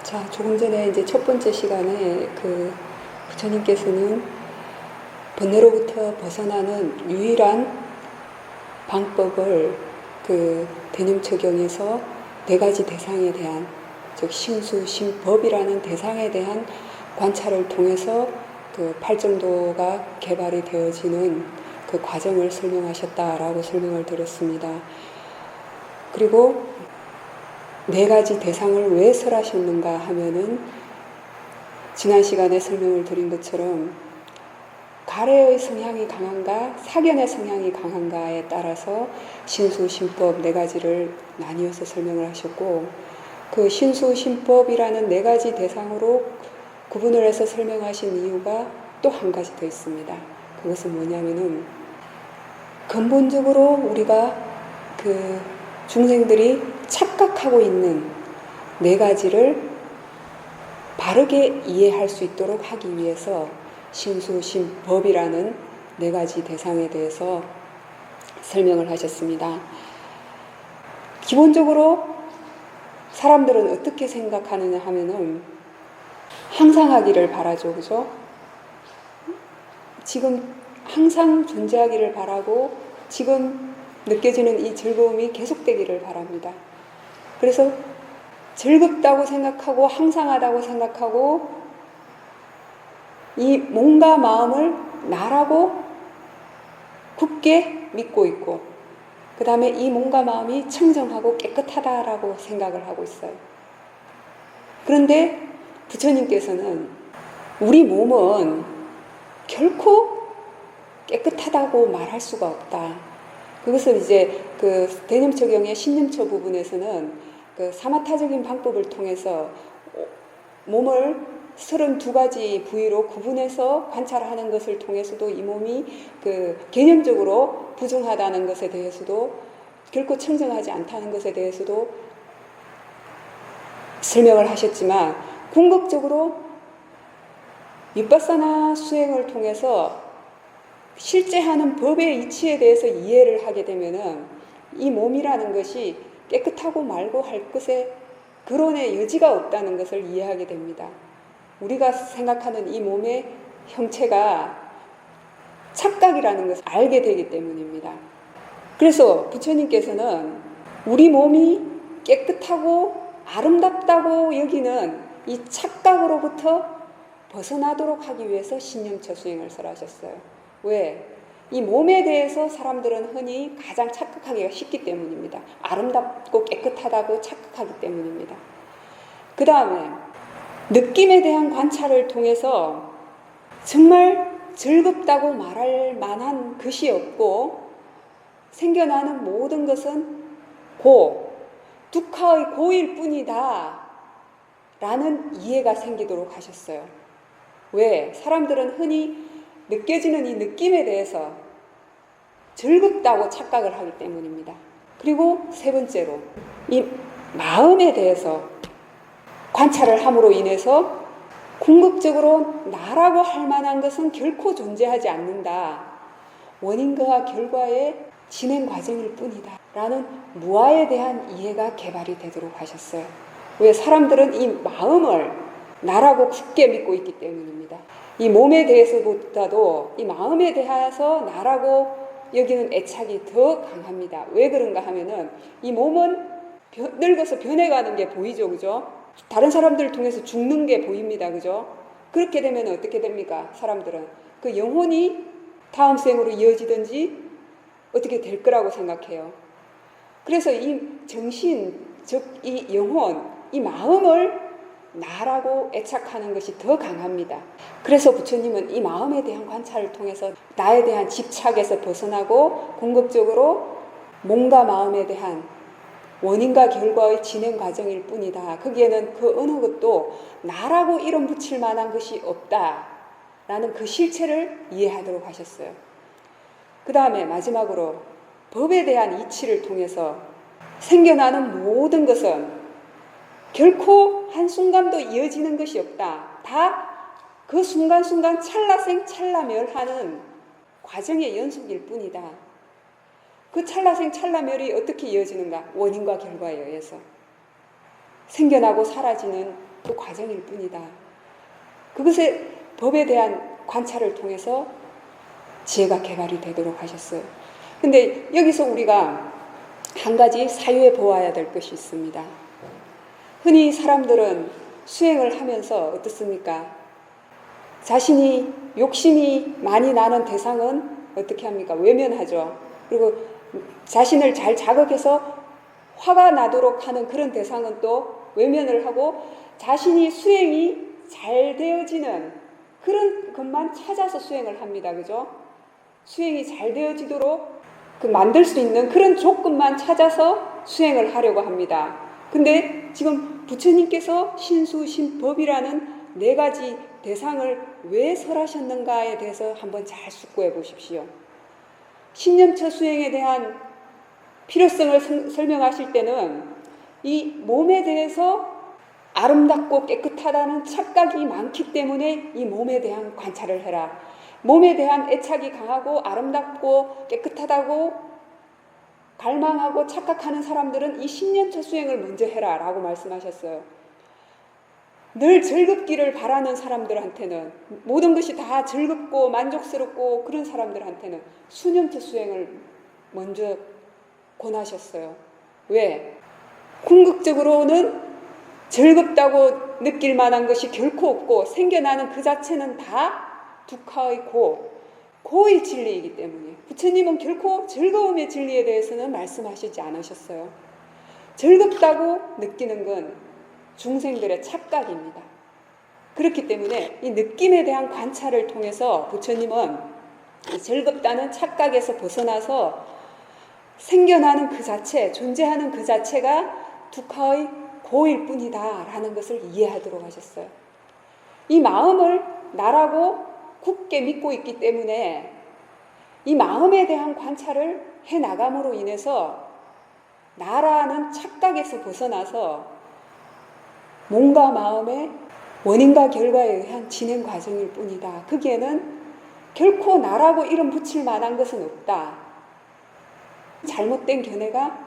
자, 조금 전에 이제 첫 번째 시간에 부처님께서는 번뇌로부터 벗어나는 유일한 방법을 대념처경에서 네 가지 대상에 대한, 즉 심수심법이라는 대상에 대한 관찰을 통해서 팔정도가 개발이 되어지는 그 과정을 설명하셨다라고 설명을 드렸습니다. 그리고 네 가지 대상을 왜 설하셨는가 하면은 지난 시간에 설명을 드린 것처럼 가래의 성향이 강한가 사견의 성향이 강한가에 따라서 신수심법 네 가지를 나뉘어서 설명을 하셨고, 그 신수심법이라는 네 가지 대상으로 구분을 해서 설명하신 이유가 또 한 가지 더 있습니다. 그것은 뭐냐면은 근본적으로 우리가 중생들이 착각하고 있는 네 가지를 바르게 이해할 수 있도록 하기 위해서 신수심법이라는 네 가지 대상에 대해서 설명을 하셨습니다. 기본적으로 사람들은 어떻게 생각하느냐 하면은 항상 하기를 바라죠, 그죠? 지금 항상 존재하기를 바라고 지금 느껴지는 이 즐거움이 계속되기를 바랍니다. 그래서 즐겁다고 생각하고 항상하다고 생각하고 이 몸과 마음을 나라고 굳게 믿고 있고, 그 다음에 이 몸과 마음이 청정하고 깨끗하다라고 생각을 하고 있어요. 그런데 부처님께서는 우리 몸은 결코 깨끗하다고 말할 수가 없다. 그것을 이제 대념처경의 신념처 부분에서는 사마타적인 방법을 통해서 몸을 32가지 부위로 구분해서 관찰하는 것을 통해서도 이 몸이 개념적으로 부정하다는 것에 대해서도 결코 청정하지 않다는 것에 대해서도 설명을 하셨지만, 궁극적으로 윗바사나 수행을 통해서 실제 하는 법의 이치에 대해서 이해를 하게 되면은 이 몸이라는 것이 깨끗하고 말고 할 것에 근원의 여지가 없다는 것을 이해하게 됩니다. 우리가 생각하는 이 몸의 형체가 착각이라는 것을 알게 되기 때문입니다. 그래서 부처님께서는 우리 몸이 깨끗하고 아름답다고 여기는 이 착각으로부터 벗어나도록 하기 위해서 신념처 수행을 설하셨어요. 왜? 이 몸에 대해서 사람들은 흔히 가장 착각하기가 쉽기 때문입니다. 아름답고 깨끗하다고 착각하기 때문입니다. 그 다음에 느낌에 대한 관찰을 통해서 정말 즐겁다고 말할 만한 것이 없고 생겨나는 모든 것은 두카의 고일 뿐이다 라는 이해가 생기도록 하셨어요. 왜? 사람들은 흔히 느껴지는 이 느낌에 대해서 즐겁다고 착각을 하기 때문입니다. 그리고 세 번째로 이 마음에 대해서 관찰을 함으로 인해서 궁극적으로 나라고 할 만한 것은 결코 존재하지 않는다. 원인과 결과의 진행 과정일 뿐이다 라는 무아에 대한 이해가 개발이 되도록 하셨어요. 왜? 사람들은 이 마음을 나라고 굳게 믿고 있기 때문입니다. 이 몸에 대해서보다도 이 마음에 대해서 나라고 여기는 애착이 더 강합니다. 왜 그런가 하면은 이 몸은 늙어서 변해가는 게 보이죠, 그죠? 다른 사람들을 통해서 죽는 게 보입니다, 그죠? 그렇게 되면 어떻게 됩니까? 사람들은 그 영혼이 다음 생으로 이어지든지 어떻게 될 거라고 생각해요. 그래서 이 정신, 즉 이 영혼, 이 마음을 나라고 애착하는 것이 더 강합니다. 그래서 부처님은 이 마음에 대한 관찰을 통해서 나에 대한 집착에서 벗어나고 궁극적으로 몸과 마음에 대한 원인과 결과의 진행 과정일 뿐이다. 거기에는 그 어느 것도 나라고 이름 붙일 만한 것이 없다라는 그 실체를 이해하도록 하셨어요. 그 다음에 마지막으로 법에 대한 이치를 통해서 생겨나는 모든 것은 결코 한순간도 이어지는 것이 없다. 다 그 순간순간 찰나생 찰나멸하는 과정의 연속일 뿐이다. 그 찰나생 찰나멸이 어떻게 이어지는가? 원인과 결과에 의해서. 생겨나고 사라지는 그 과정일 뿐이다. 그것의 법에 대한 관찰을 통해서 지혜가 개발이 되도록 하셨어요. 근데 여기서 우리가 한 가지 사유에 보아야 될 것이 있습니다. 흔히 사람들은 수행을 하면서 어떻습니까? 자신이 욕심이 많이 나는 대상은 어떻게 합니까? 외면하죠. 그리고 자신을 잘 자극해서 화가 나도록 하는 그런 대상은 또 외면을 하고 자신이 수행이 잘 되어지는 그런 것만 찾아서 수행을 합니다. 그죠? 수행이 잘 되어지도록 만들 수 있는 그런 조건만 찾아서 수행을 하려고 합니다. 근데 지금 부처님께서 신수신법이라는 4가지 대상을 왜 설하셨는가에 대해서 한번 잘 숙고해 보십시오. 신념처 수행에 대한 필요성을 설명하실 때는 이 몸에 대해서 아름답고 깨끗하다는 착각이 많기 때문에 이 몸에 대한 관찰을 해라. 몸에 대한 애착이 강하고 아름답고 깨끗하다고 갈망하고 착각하는 사람들은 이 신념처 수행을 먼저 해라 라고 말씀하셨어요. 늘 즐겁기를 바라는 사람들한테는, 모든 것이 다 즐겁고 만족스럽고 그런 사람들한테는 수념처 수행을 먼저 권하셨어요. 왜? 궁극적으로는 즐겁다고 느낄 만한 것이 결코 없고 생겨나는 그 자체는 다 두카의 고의 진리이기 때문에 부처님은 결코 즐거움의 진리에 대해서는 말씀하시지 않으셨어요. 즐겁다고 느끼는 건 중생들의 착각입니다. 그렇기 때문에 이 느낌에 대한 관찰을 통해서 부처님은 즐겁다는 착각에서 벗어나서 생겨나는 그 자체, 존재하는 그 자체가 두카의 고일 뿐이다 라는 것을 이해하도록 하셨어요. 이 마음을 나라고 굳게 믿고 있기 때문에 이 마음에 대한 관찰을 해나감으로 인해서 나라는 착각에서 벗어나서 몸과 마음의 원인과 결과에 의한 진행 과정일 뿐이다. 거기에는 결코 나라고 이름 붙일 만한 것은 없다. 잘못된 견해가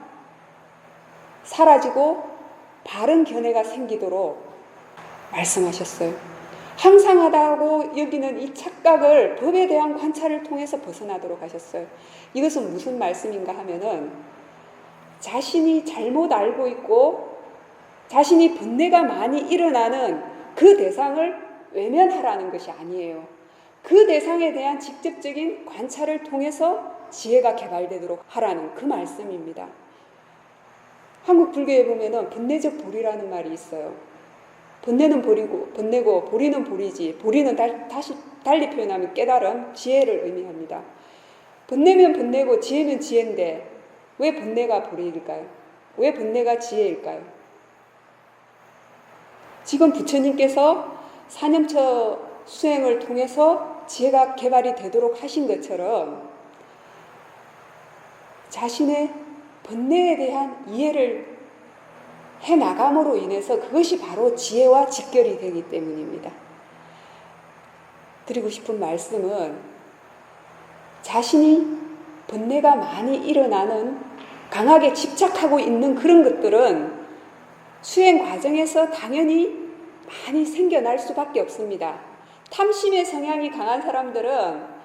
사라지고 바른 견해가 생기도록 말씀하셨어요. 항상하다고 여기는 이 착각을 법에 대한 관찰을 통해서 벗어나도록 하셨어요. 이것은 무슨 말씀인가 하면은 자신이 잘못 알고 있고 자신이 번뇌가 많이 일어나는 그 대상을 외면하라는 것이 아니에요. 그 대상에 대한 직접적인 관찰을 통해서 지혜가 개발되도록 하라는 그 말씀입니다. 한국 불교에 보면은 번뇌적 보리라는 말이 있어요. 번뇌는 번뇌고 보리는 보리지. 보리는 다시 달리 표현하면 깨달음, 지혜를 의미합니다. 번뇌면 번뇌고 지혜면 지혜인데 왜 번뇌가 보리일까요? 왜 번뇌가 지혜일까요? 지금 부처님께서 사념처 수행을 통해서 지혜가 개발이 되도록 하신 것처럼 자신의 번뇌에 대한 이해를 해나감으로 인해서 그것이 바로 지혜와 직결이 되기 때문입니다. 드리고 싶은 말씀은 자신이 번뇌가 많이 일어나는 강하게 집착하고 있는 그런 것들은 수행 과정에서 당연히 많이 생겨날 수밖에 없습니다. 탐심의 성향이 강한 사람들은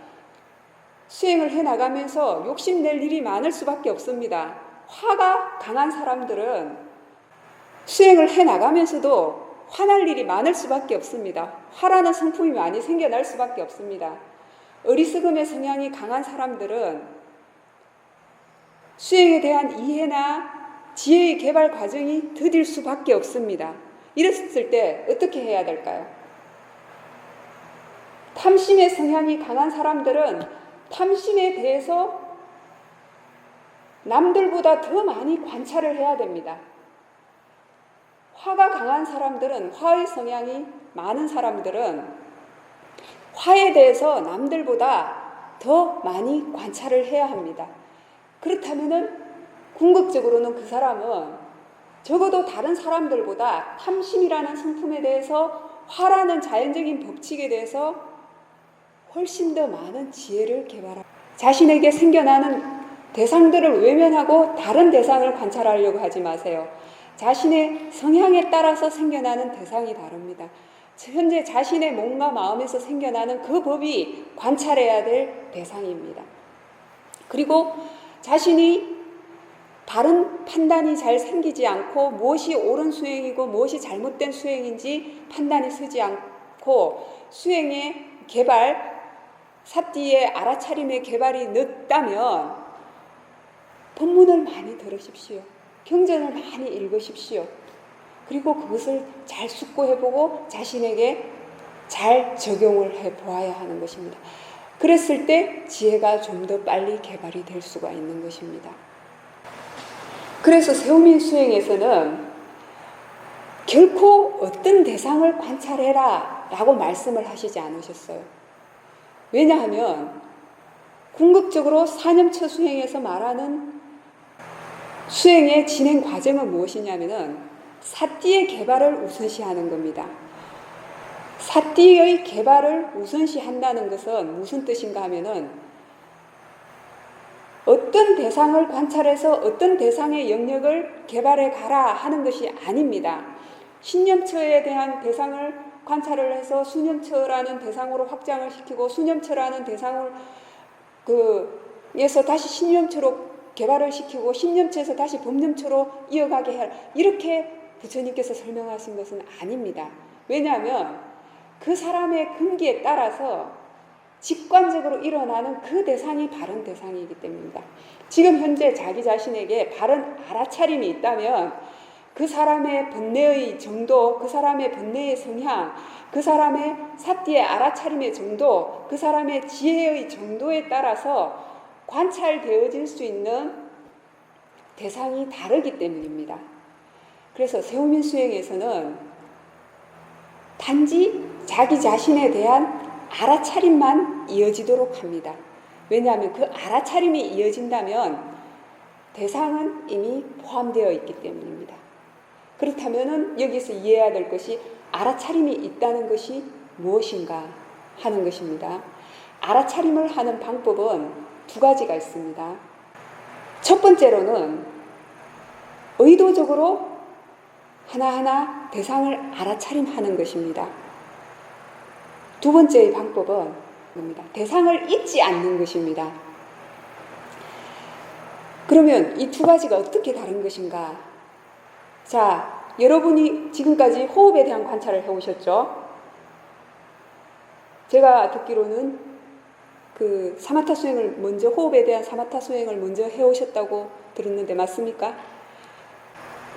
수행을 해나가면서 욕심낼 일이 많을 수밖에 없습니다. 화가 강한 사람들은 수행을 해나가면서도 화날 일이 많을 수밖에 없습니다. 화라는 성품이 많이 생겨날 수밖에 없습니다. 어리석음의 성향이 강한 사람들은 수행에 대한 이해나 지혜의 개발 과정이 더딜 수밖에 없습니다. 이랬을 때 어떻게 해야 될까요? 탐심의 성향이 강한 사람들은 탐심에 대해서 남들보다 더 많이 관찰을 해야 됩니다. 화가 강한 사람들은, 화의 성향이 많은 사람들은 화에 대해서 남들보다 더 많이 관찰을 해야 합니다. 그렇다면은 궁극적으로는 그 사람은 적어도 다른 사람들보다 탐심이라는 성품에 대해서, 화라는 자연적인 법칙에 대해서 훨씬 더 많은 지혜를 개발합니다. 자신에게 생겨나는 대상들을 외면하고 다른 대상을 관찰하려고 하지 마세요. 자신의 성향에 따라서 생겨나는 대상이 다릅니다. 현재 자신의 몸과 마음에서 생겨나는 그 법이 관찰해야 될 대상입니다. 그리고 자신이 바른 판단이 잘 생기지 않고 무엇이 옳은 수행이고 무엇이 잘못된 수행인지 판단이 서지 않고 수행의 개발, 사띠의 알아차림의 개발이 늦다면 법문을 많이 들으십시오. 경전을 많이 읽으십시오. 그리고 그것을 잘 숙고해보고 자신에게 잘 적용을 해보아야 하는 것입니다. 그랬을 때 지혜가 좀 더 빨리 개발이 될 수가 있는 것입니다. 그래서 세우민 수행에서는 결코 어떤 대상을 관찰해라 라고 말씀을 하시지 않으셨어요. 왜냐하면 궁극적으로 사념처 수행에서 말하는 수행의 진행 과정은 무엇이냐면은 사띠의 개발을 우선시하는 겁니다. 사띠의 개발을 우선시한다는 것은 무슨 뜻인가 하면은 어떤 대상을 관찰해서 어떤 대상의 영역을 개발해 가라 하는 것이 아닙니다. 신념처에 대한 대상을 관찰을 해서 수념처라는 대상으로 확장을 시키고 수념처라는 대상을 에서 다시 신념처로 개발을 시키고 신념처에서 다시 법념처로 이어가게 해라. 이렇게 부처님께서 설명하신 것은 아닙니다. 왜냐하면 그 사람의 근기에 따라서 직관적으로 일어나는 그 대상이 바른 대상이기 때문입니다. 지금 현재 자기 자신에게 바른 알아차림이 있다면 그 사람의 번뇌의 정도, 그 사람의 번뇌의 성향, 그 사람의 사띠의 알아차림의 정도, 그 사람의 지혜의 정도에 따라서 관찰되어질 수 있는 대상이 다르기 때문입니다. 그래서 세우민 수행에서는 단지 자기 자신에 대한 알아차림만 이어지도록 합니다. 왜냐하면 그 알아차림이 이어진다면 대상은 이미 포함되어 있기 때문입니다. 그렇다면 여기서 이해해야 될 것이 알아차림이 있다는 것이 무엇인가 하는 것입니다. 알아차림을 하는 방법은 두 가지가 있습니다. 첫 번째로는 의도적으로 하나하나 대상을 알아차림하는 것입니다. 두 번째의 방법은 뭡니까? 대상을 잊지 않는 것입니다. 그러면 이 두 가지가 어떻게 다른 것인가? 자, 여러분이 지금까지 호흡에 대한 관찰을 해오셨죠? 제가 듣기로는 그 사마타 수행을 먼저, 호흡에 대한 사마타 수행을 먼저 해오셨다고 들었는데 맞습니까?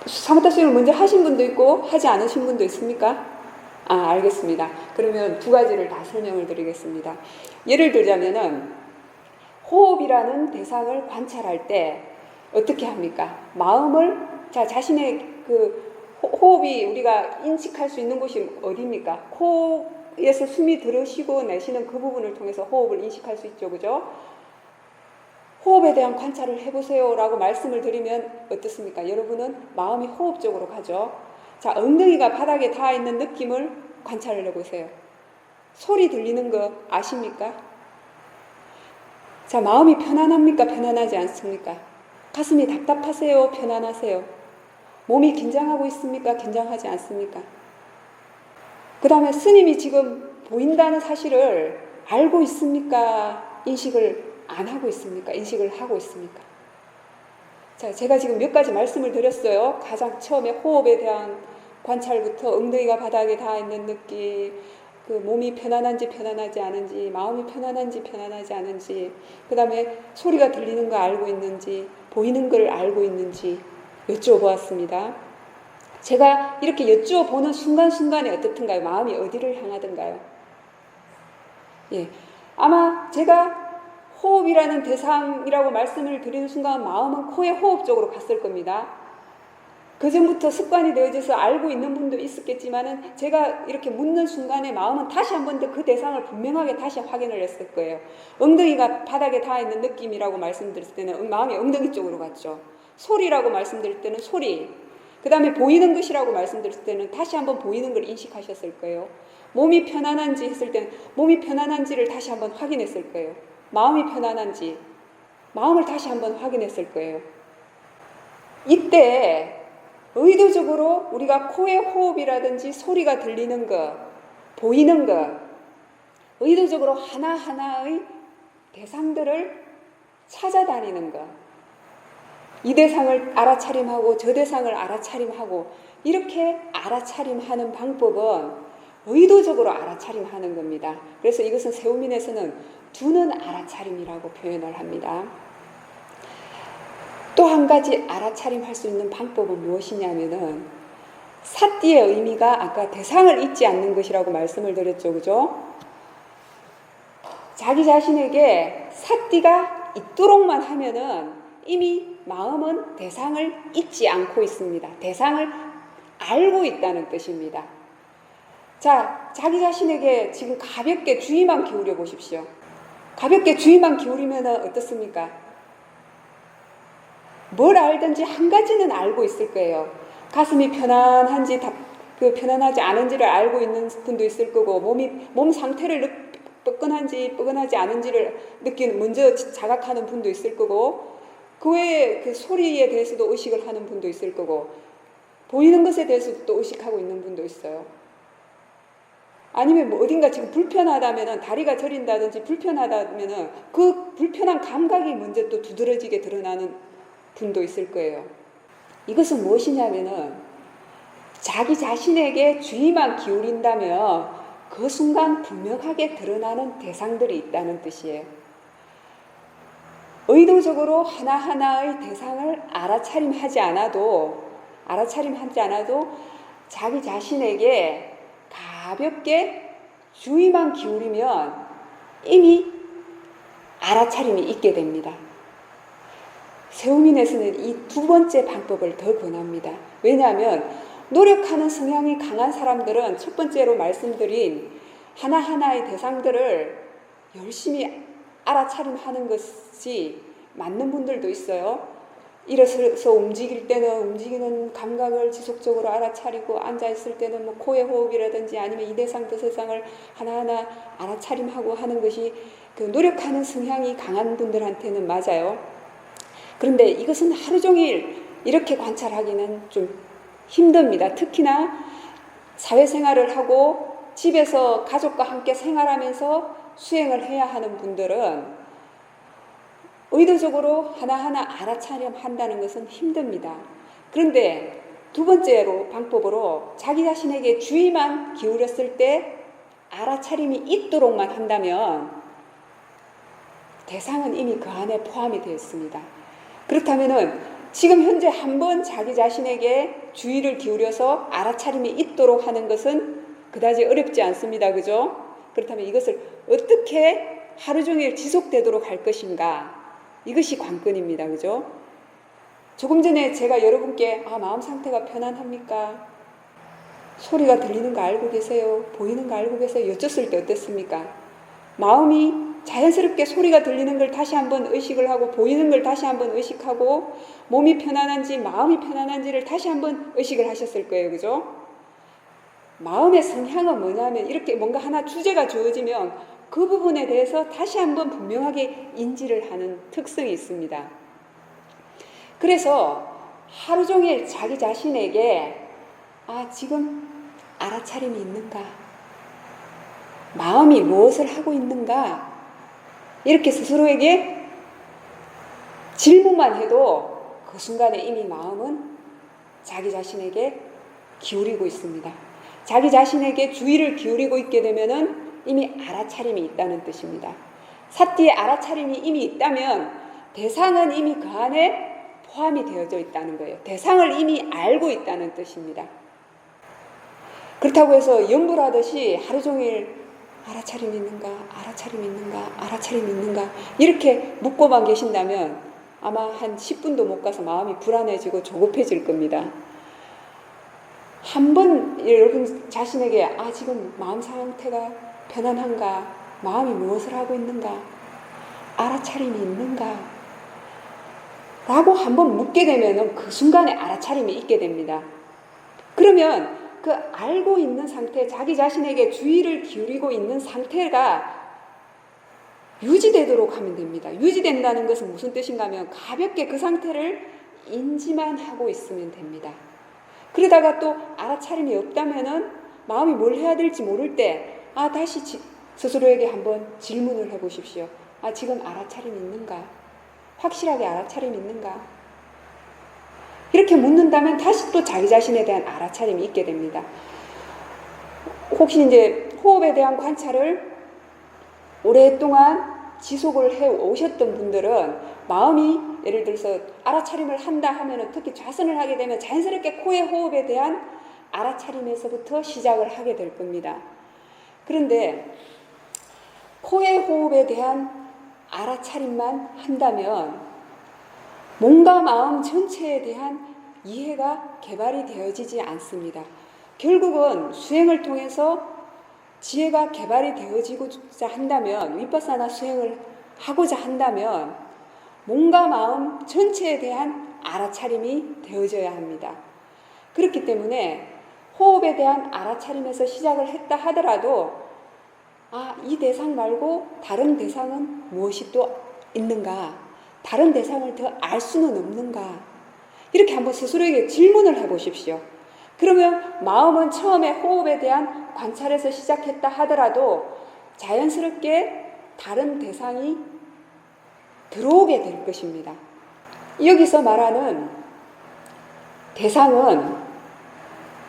사마타 수행을 먼저 하신 분도 있고 하지 않으신 분도 있습니까? 알겠습니다. 그러면 두 가지를 다 설명을 드리겠습니다. 예를 들자면은 호흡이라는 대상을 관찰할 때 어떻게 합니까? 마음을, 자신의 그 호흡이 우리가 인식할 수 있는 곳이 어디입니까? 코에서 숨이 들으시고 내쉬는 그 부분을 통해서 호흡을 인식할 수 있죠. 그죠? 호흡에 대한 관찰을 해보세요 라고 말씀을 드리면 어떻습니까? 여러분은 마음이 호흡 쪽으로 가죠. 자, 엉덩이가 바닥에 닿아 있는 느낌을 관찰을 해보세요. 소리 들리는 거 아십니까? 자, 마음이 편안합니까? 편안하지 않습니까? 가슴이 답답하세요? 편안하세요? 몸이 긴장하고 있습니까? 긴장하지 않습니까? 그 다음에 스님이 지금 보인다는 사실을 알고 있습니까? 인식을 안 하고 있습니까? 인식을 하고 있습니까? 자, 제가 지금 몇 가지 말씀을 드렸어요. 가장 처음에 호흡에 대한 관찰부터 엉덩이가 바닥에 닿아 있는 느낌, 그 몸이 편안한지 편안하지 않은지, 마음이 편안한지 편안하지 않은지, 그 다음에 소리가 들리는 거 알고 있는지, 보이는 걸 알고 있는지 여쭈어보았습니다. 제가 이렇게 여쭈어보는 순간순간에 어떻든가요? 마음이 어디를 향하던가요? 예, 아마 제가 호흡이라는 대상이라고 말씀을 드리는 순간 마음은 코의 호흡 쪽으로 갔을 겁니다. 그 전부터 습관이 되어져서 알고 있는 분도 있었겠지만은 제가 이렇게 묻는 순간에 마음은 다시 한 번 더 그 대상을 분명하게 다시 확인을 했을 거예요. 엉덩이가 바닥에 닿아 있는 느낌이라고 말씀드렸을 때는 마음이 엉덩이 쪽으로 갔죠. 소리라고 말씀드릴 때는 소리, 그 다음에 보이는 것이라고 말씀드렸을 때는 다시 한번 보이는 걸 인식하셨을 거예요. 몸이 편안한지 했을 때는 몸이 편안한지를 다시 한번 확인했을 거예요. 마음이 편안한지 마음을 다시 한번 확인했을 거예요. 이때 의도적으로 우리가 코의 호흡이라든지 소리가 들리는 것, 보이는 것, 의도적으로 하나하나의 대상들을 찾아다니는 것, 이 대상을 알아차림하고 저 대상을 알아차림하고 이렇게 알아차림하는 방법은 의도적으로 알아차림하는 겁니다. 그래서 이것은 세우민에서는 두는 알아차림이라고 표현을 합니다. 또 한 가지 알아차림할 수 있는 방법은 무엇이냐면은 사띠의 의미가 아까 대상을 잊지 않는 것이라고 말씀을 드렸죠. 그죠? 자기 자신에게 사띠가 있도록만 하면은 이미 마음은 대상을 잊지 않고 있습니다. 대상을 알고 있다는 뜻입니다. 자, 자기 자신에게 지금 가볍게 주의만 기울여 보십시오. 가볍게 주의만 기울이면 어떻습니까? 뭘 알든지 한 가지는 알고 있을 거예요. 가슴이 편안한지 편안하지 않은지를 알고 있는 분도 있을 거고, 몸 상태를 뻐근한지 뻐근하지 않은지를 먼저 자각하는 분도 있을 거고, 그 외에 그 소리에 대해서도 의식을 하는 분도 있을 거고, 보이는 것에 대해서도 또 의식하고 있는 분도 있어요. 아니면 뭐 어딘가 지금 불편하다면은, 다리가 저린다든지 불편하다면은 그 불편한 감각이 먼저 또 두드러지게 드러나는 분도 있을 거예요. 이것은 무엇이냐면은 자기 자신에게 주의만 기울인다면 그 순간 분명하게 드러나는 대상들이 있다는 뜻이에요. 의도적으로 하나하나의 대상을 알아차림하지 않아도 자기 자신에게 가볍게 주의만 기울이면 이미 알아차림이 있게 됩니다. 세우민에서는 이 두 번째 방법을 더 권합니다. 왜냐하면 노력하는 성향이 강한 사람들은 첫 번째로 말씀드린 하나하나의 대상들을 열심히 알아차림하는 것이 맞는 분들도 있어요. 일어서서 움직일 때는 움직이는 감각을 지속적으로 알아차리고, 앉아있을 때는 뭐 코의 호흡이라든지 아니면 이 대상 저 대상을 하나하나 알아차림하고 하는 것이 그 노력하는 성향이 강한 분들한테는 맞아요. 그런데 이것은 하루 종일 이렇게 관찰하기는 좀 힘듭니다. 특히나 사회생활을 하고 집에서 가족과 함께 생활하면서 수행을 해야 하는 분들은 의도적으로 하나하나 알아차림한다는 것은 힘듭니다. 그런데 두 번째로 방법으로 자기 자신에게 주의만 기울였을 때 알아차림이 있도록만 한다면 대상은 이미 그 안에 포함이 되어 있습니다. 그렇다면은 지금 현재 한번 자기 자신에게 주의를 기울여서 알아차림이 있도록 하는 것은 그다지 어렵지 않습니다. 그죠? 그렇다면 이것을 어떻게 하루 종일 지속되도록 할 것인가? 이것이 관건입니다. 그죠? 조금 전에 제가 여러분께 마음 상태가 편안합니까? 소리가 들리는 거 알고 계세요? 보이는 거 알고 계세요? 여쭸을 때 어땠습니까? 마음이 자연스럽게 소리가 들리는 걸 다시 한번 의식을 하고, 보이는 걸 다시 한번 의식하고, 몸이 편안한지 마음이 편안한지를 다시 한번 의식을 하셨을 거예요. 그죠? 마음의 성향은 뭐냐면 이렇게 뭔가 하나 주제가 주어지면 그 부분에 대해서 다시 한번 분명하게 인지를 하는 특성이 있습니다. 그래서 하루 종일 자기 자신에게 지금 알아차림이 있는가? 마음이 무엇을 하고 있는가? 이렇게 스스로에게 질문만 해도 그 순간에 이미 마음은 자기 자신에게 기울이고 있습니다. 자기 자신에게 주의를 기울이고 있게 되면은 이미 알아차림이 있다는 뜻입니다. 사띠의 알아차림이 이미 있다면 대상은 이미 그 안에 포함이 되어져 있다는 거예요. 대상을 이미 알고 있다는 뜻입니다. 그렇다고 해서 염불하듯이 하루 종일 알아차림이 있는가, 알아차림이 있는가, 알아차림이 있는가 이렇게 묻고만 계신다면 아마 한 10분도 못 가서 마음이 불안해지고 조급해질 겁니다. 한번 여러분 자신에게 지금 마음 상태가 편안한가, 마음이 무엇을 하고 있는가, 알아차림이 있는가 라고 한번 묻게 되면 그 순간에 알아차림이 있게 됩니다. 그러면 그 알고 있는 상태, 자기 자신에게 주의를 기울이고 있는 상태가 유지되도록 하면 됩니다. 유지된다는 것은 무슨 뜻인가 하면 가볍게 그 상태를 인지만 하고 있으면 됩니다. 그러다가 또 알아차림이 없다면은 마음이 뭘 해야 될지 모를 때 다시 스스로에게 한번 질문을 해보십시오. 지금 알아차림이 있는가? 확실하게 알아차림이 있는가? 이렇게 묻는다면 다시 또 자기 자신에 대한 알아차림이 있게 됩니다. 혹시 이제 호흡에 대한 관찰을 오랫동안 지속을 해 오셨던 분들은 마음이 예를 들어서 알아차림을 한다 하면은 특히 좌선을 하게 되면 자연스럽게 코의 호흡에 대한 알아차림에서부터 시작을 하게 될 겁니다. 그런데 코의 호흡에 대한 알아차림만 한다면 몸과 마음 전체에 대한 이해가 개발이 되어지지 않습니다. 결국은 수행을 통해서 지혜가 개발이 되어지고자 한다면, 위파사나 수행을 하고자 한다면 몸과 마음 전체에 대한 알아차림이 되어져야 합니다. 그렇기 때문에 호흡에 대한 알아차림에서 시작을 했다 하더라도 이 대상 말고 다른 대상은 무엇이 또 있는가? 다른 대상을 더 알 수는 없는가? 이렇게 한번 스스로에게 질문을 해보십시오. 그러면 마음은 처음에 호흡에 대한 관찰에서 시작했다 하더라도 자연스럽게 다른 대상이 들어오게 될 것입니다. 여기서 말하는 대상은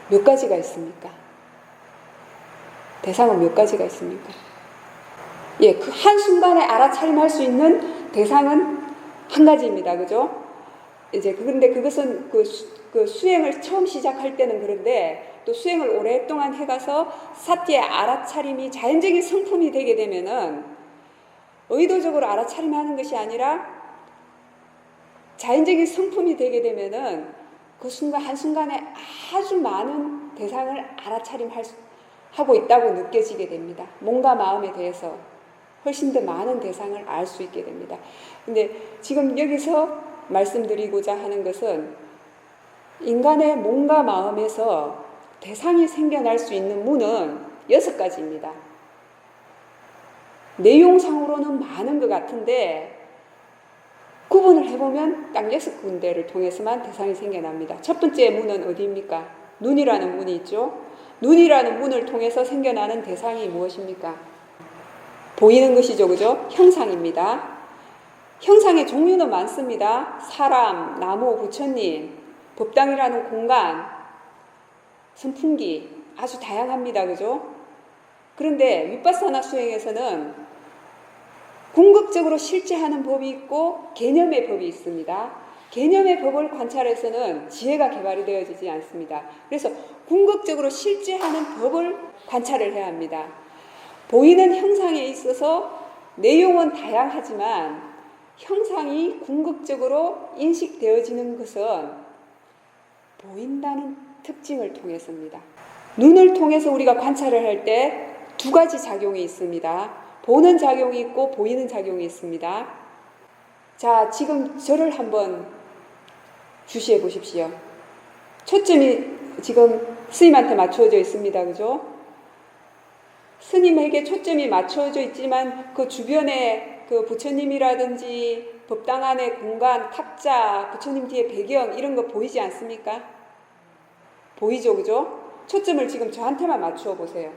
몇 가지가 있습니까? 대상은 몇 가지가 있습니까? 그 한순간에 알아차림할 수 있는 대상은 한 가지입니다. 그죠? 그런데 그것은 그 수행을 처음 시작할 때는 그런데 또 수행을 오랫동안 해가서 사티의 알아차림이 자연적인 성품이 되게 되면은 의도적으로 알아차림하는 것이 아니라 자연적인 성품이 되게 되면은 그 순간 한순간에 아주 많은 대상을 알아차림하고 있다고 느껴지게 됩니다. 몸과 마음에 대해서 훨씬 더 많은 대상을 알 수 있게 됩니다. 근데 지금 여기서 말씀드리고자 하는 것은 인간의 몸과 마음에서 대상이 생겨날 수 있는 문은 6가지입니다. 내용상으로는 많은 것 같은데 구분을 해보면 딱 6군데를 통해서만 대상이 생겨납니다. 첫 번째 문은 어디입니까? 눈이라는 문이 있죠. 눈이라는 문을 통해서 생겨나는 대상이 무엇입니까? 보이는 것이죠. 그죠? 형상입니다. 형상의 종류는 많습니다. 사람, 나무, 부처님, 법당이라는 공간, 선풍기 아주 다양합니다. 그죠? 그런데 위파사나 수행에서는 궁극적으로 실제하는 법이 있고 개념의 법이 있습니다. 개념의 법을 관찰해서는 지혜가 개발이 되어지지 않습니다. 그래서 궁극적으로 실제하는 법을 관찰을 해야 합니다. 보이는 형상에 있어서 내용은 다양하지만 형상이 궁극적으로 인식되어지는 것은 보인다는 특징을 통해서입니다. 눈을 통해서 우리가 관찰을 할 때 2가지 작용이 있습니다. 보는 작용이 있고 보이는 작용이 있습니다. 자, 지금 저를 한번 주시해 보십시오. 초점이 지금 스님한테 맞추어져 있습니다. 그죠? 스님에게 초점이 맞추어져 있지만 그 주변에 그 부처님이라든지 법당 안의 공간, 탁자, 부처님 뒤에 배경 이런 거 보이지 않습니까? 보이죠, 그죠? 초점을 지금 저한테만 맞추어 보세요.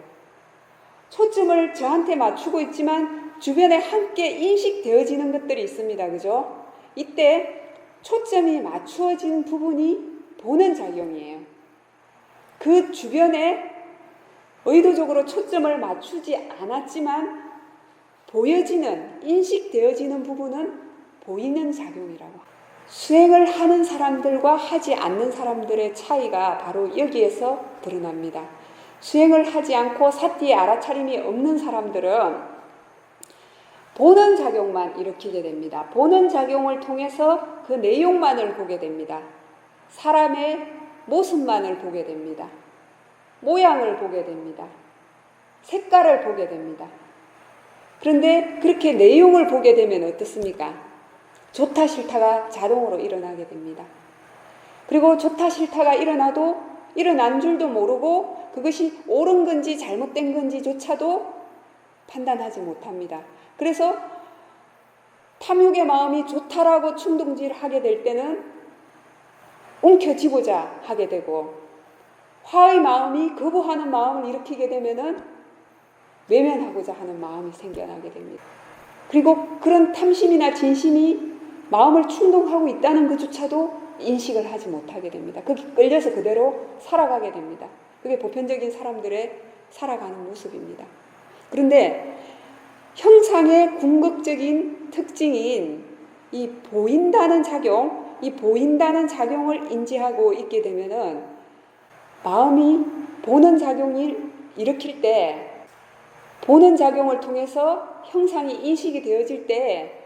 초점을 저한테 맞추고 있지만 주변에 함께 인식되어지는 것들이 있습니다, 그죠? 이때 초점이 맞추어진 부분이 보는 작용이에요. 그 주변에 의도적으로 초점을 맞추지 않았지만 보여지는, 인식되어지는 부분은 보이는 작용이라고. 수행을 하는 사람들과 하지 않는 사람들의 차이가 바로 여기에서 드러납니다. 수행을 하지 않고 사티의 알아차림이 없는 사람들은 보는 작용만 일으키게 됩니다. 보는 작용을 통해서 그 내용만을 보게 됩니다. 사람의 모습만을 보게 됩니다. 모양을 보게 됩니다. 색깔을 보게 됩니다. 그런데 그렇게 내용을 보게 되면 어떻습니까? 좋다 싫다가 자동으로 일어나게 됩니다. 그리고 좋다 싫다가 일어나도 일어난 줄도 모르고 그것이 옳은 건지 잘못된 건지조차도 판단하지 못합니다. 그래서 탐욕의 마음이 좋다라고 충동질하게 될 때는 움켜쥐고자 하게 되고 화의 마음이 거부하는 마음을 일으키게 되면은 외면하고자 하는 마음이 생겨나게 됩니다. 그리고 그런 탐심이나 진심이 마음을 충동하고 있다는 것조차도 인식을 하지 못하게 됩니다. 거기 끌려서 그대로 살아가게 됩니다. 그게 보편적인 사람들의 살아가는 모습입니다. 그런데 형상의 궁극적인 특징인 이 보인다는 작용, 이 보인다는 작용을 인지하고 있게 되면은 마음이 보는 작용을 일으킬 때, 보는 작용을 통해서 형상이 인식이 되어질 때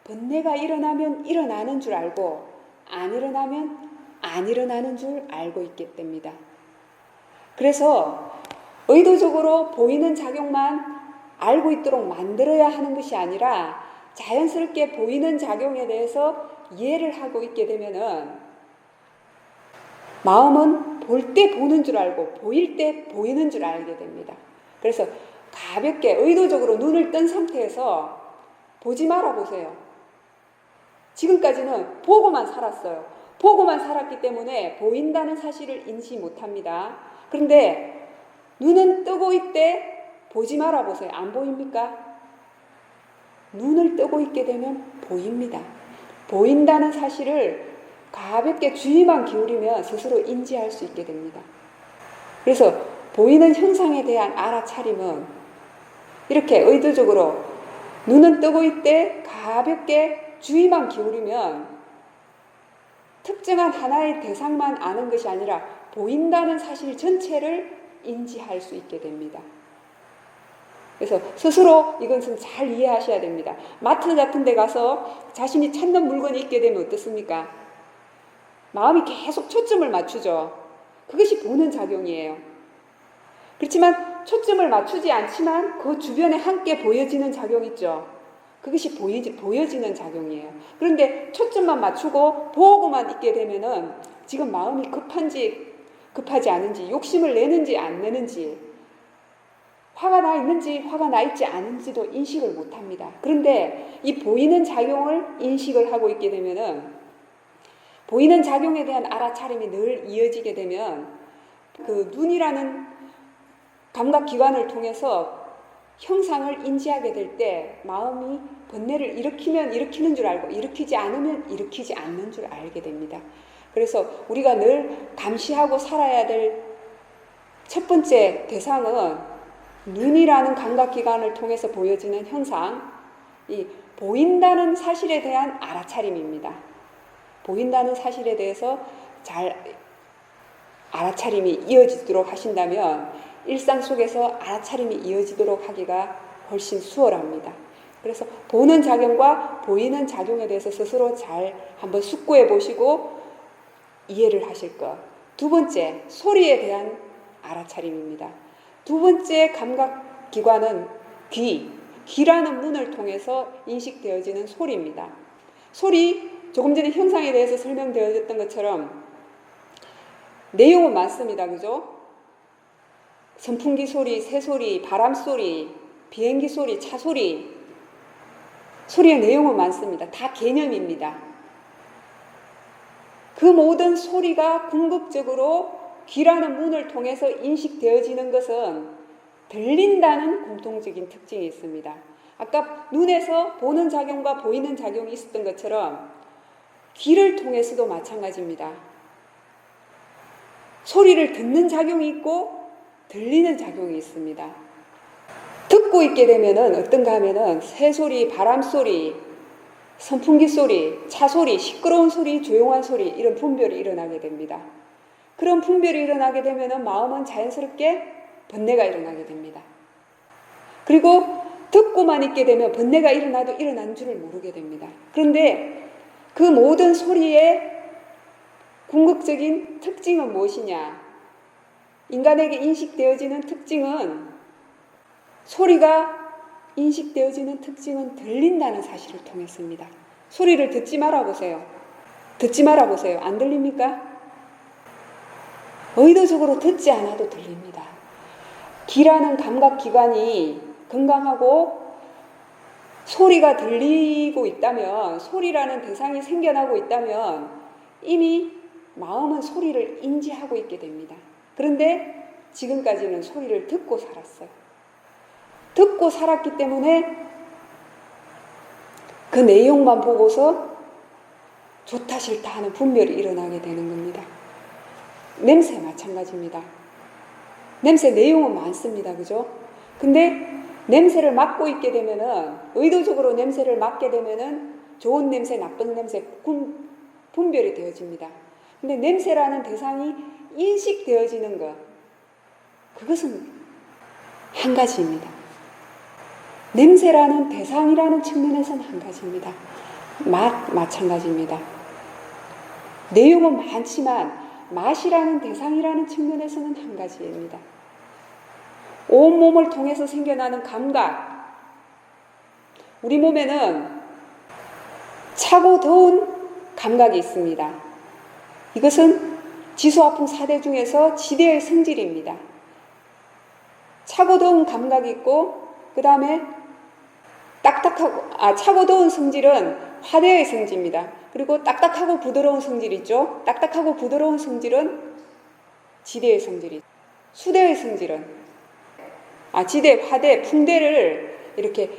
번뇌가 일어나면 일어나는 줄 알고 안 일어나면 안 일어나는 줄 알고 있게 됩니다. 그래서 의도적으로 보이는 작용만 알고 있도록 만들어야 하는 것이 아니라 자연스럽게 보이는 작용에 대해서 이해를 하고 있게 되면은 마음은 볼 때 보는 줄 알고 보일 때 보이는 줄 알게 됩니다. 그래서 가볍게 의도적으로 눈을 뜬 상태에서 보지 말아 보세요. 지금까지는 보고만 살았어요. 보고만 살았기 때문에 보인다는 사실을 인지 못합니다. 그런데 눈은 뜨고 있대 보지 말아 보세요. 안 보입니까? 눈을 뜨고 있게 되면 보입니다. 보인다는 사실을 가볍게 주의만 기울이면 스스로 인지할 수 있게 됩니다. 그래서 보이는 형상에 대한 알아차림은 이렇게 의도적으로 눈은 뜨고 있대 가볍게 주의만 기울이면 특정한 하나의 대상만 아는 것이 아니라 보인다는 사실 전체를 인지할 수 있게 됩니다. 그래서 스스로 이것은 잘 이해하셔야 됩니다. 마트 같은 데 가서 자신이 찾는 물건이 있게 되면 어떻습니까? 마음이 계속 초점을 맞추죠. 그것이 보는 작용이에요. 그렇지만 초점을 맞추지 않지만 그 주변에 함께 보여지는 작용 있죠. 그것이 보여지는 작용이에요. 그런데 초점만 맞추고 보고만 있게 되면은 지금 마음이 급한지 급하지 않은지, 욕심을 내는지 안 내는지, 화가 나 있는지 화가 나 있지 않은지도 인식을 못합니다. 그런데 이 보이는 작용을 인식을 하고 있게 되면은 보이는 작용에 대한 알아차림이 늘 이어지게 되면 그 눈이라는 감각기관을 통해서 형상을 인지하게 될 때 마음이 번뇌를 일으키면 일으키는 줄 알고 일으키지 않으면 일으키지 않는 줄 알게 됩니다. 그래서 우리가 늘 감시하고 살아야 될 첫 번째 대상은 눈이라는 감각기관을 통해서 보여지는 형상, 이 보인다는 사실에 대한 알아차림입니다. 보인다는 사실에 대해서 잘 알아차림이 이어지도록 하신다면 일상 속에서 알아차림이 이어지도록 하기가 훨씬 수월합니다. 그래서 보는 작용과 보이는 작용에 대해서 스스로 잘 한번 숙고해 보시고 이해를 하실 것. 두 번째, 소리에 대한 알아차림입니다. 두 번째 감각기관은 귀라는 문을 통해서 인식되어지는 소리입니다. 소리, 조금 전에 형상에 대해서 설명되어졌던 것처럼 내용은 많습니다. 그죠? 선풍기 소리, 새 소리, 바람 소리, 비행기 소리, 차 소리, 소리의 내용은 많습니다. 다 개념입니다. 그 모든 소리가 궁극적으로 귀라는 문을 통해서 인식되어지는 것은 들린다는 공통적인 특징이 있습니다. 아까 눈에서 보는 작용과 보이는 작용이 있었던 것처럼 귀를 통해서도 마찬가지입니다. 소리를 듣는 작용이 있고 들리는 작용이 있습니다. 듣고 있게 되면은 어떤가 하면은 새 소리, 바람 소리, 선풍기 소리, 차 소리, 시끄러운 소리, 조용한 소리 이런 분별이 일어나게 됩니다. 그런 분별이 일어나게 되면은 마음은 자연스럽게 번뇌가 일어나게 됩니다. 그리고 듣고만 있게 되면 번뇌가 일어나도 일어난 줄을 모르게 됩니다. 그런데 그 모든 소리의 궁극적인 특징은 무엇이냐? 인간에게 인식되어지는 특징은 소리가 인식되어지는 특징은 들린다는 사실을 통했습니다. 소리를 듣지 말아 보세요. 듣지 말아 보세요. 안 들립니까? 의도적으로 듣지 않아도 들립니다. 귀라는 감각기관이 건강하고 소리가 들리고 있다면, 소리라는 대상이 생겨나고 있다면 이미 마음은 소리를 인지하고 있게 됩니다. 그런데 지금까지는 소리를 듣고 살았어요. 듣고 살았기 때문에 그 내용만 보고서 좋다 싫다 하는 분별이 일어나게 되는 겁니다. 냄새 마찬가지입니다. 냄새 내용은 많습니다. 그죠? 근데 냄새를 맡고 있게 되면은, 의도적으로 냄새를 맡게 되면은 좋은 냄새, 나쁜 냄새 분별이 되어집니다. 근데 냄새라는 대상이 인식되어지는 것, 그것은 한 가지입니다. 냄새라는 대상이라는 측면에서는 한 가지입니다. 맛 마찬가지입니다. 내용은 많지만 맛이라는 대상이라는 측면에서는 한 가지입니다. 온몸을 통해서 생겨나는 감각, 우리 몸에는 차고 더운 감각이 있습니다. 이것은 지수화풍 4대 중에서 지대의 성질입니다. 차고 더운 감각이 있고, 그 다음에 차고 더운 성질은 화대의 성질입니다. 그리고 딱딱하고 부드러운 성질 있죠. 딱딱하고 부드러운 성질은 지대의 성질이죠. 수대의 성질은 지대, 화대, 풍대를 이렇게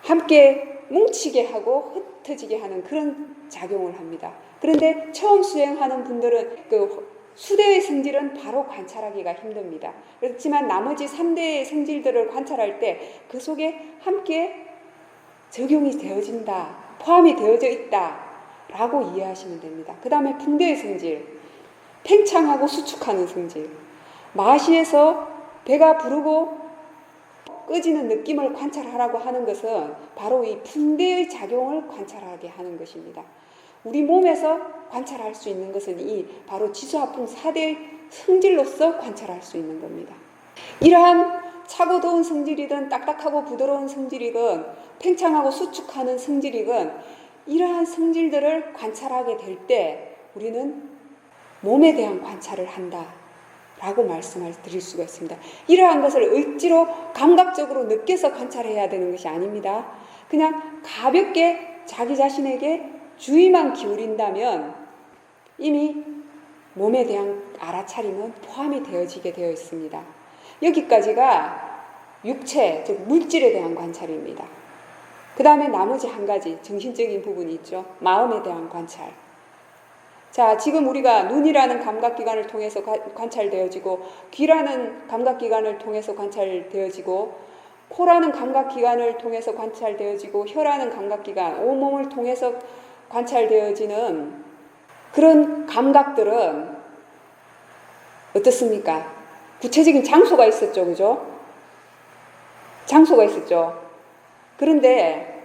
함께 뭉치게 하고 흩어지게 하는 그런 작용을 합니다. 그런데 처음 수행하는 분들은 그 수대의 성질은 바로 관찰하기가 힘듭니다. 그렇지만 나머지 3대의 성질들을 관찰할 때 그 속에 함께 적용이 되어진다, 포함이 되어져 있다 라고 이해하시면 됩니다. 그 다음에 풍대의 성질, 팽창하고 수축하는 성질, 마시에서 배가 부르고 꺼지는 느낌을 관찰하라고 하는 것은 바로 이 풍대의 작용을 관찰하게 하는 것입니다. 우리 몸에서 관찰할 수 있는 것은 이 바로 지수화풍 4대 성질로서 관찰할 수 있는 겁니다. 이러한 차고 더운 성질이든 딱딱하고 부드러운 성질이든 팽창하고 수축하는 성질이든 이러한 성질들을 관찰하게 될 때 우리는 몸에 대한 관찰을 한다 라고 말씀을 드릴 수가 있습니다. 이러한 것을 억지로 감각적으로 느껴서 관찰해야 되는 것이 아닙니다. 그냥 가볍게 자기 자신에게 주의만 기울인다면 이미 몸에 대한 알아차림은 포함이 되어지게 되어 있습니다. 여기까지가 육체, 즉 물질에 대한 관찰입니다. 그 다음에 나머지 한 가지 정신적인 부분이 있죠. 마음에 대한 관찰. 자, 지금 우리가 눈이라는 감각기관을 통해서 관찰되어지고, 귀라는 감각기관을 통해서 관찰되어지고, 코라는 감각기관을 통해서 관찰되어지고, 혀라는 감각기관, 온몸을 통해서 관찰되어지는 그런 감각들은 어떻습니까? 구체적인 장소가 있었죠. 그죠? 장소가 있었죠. 그런데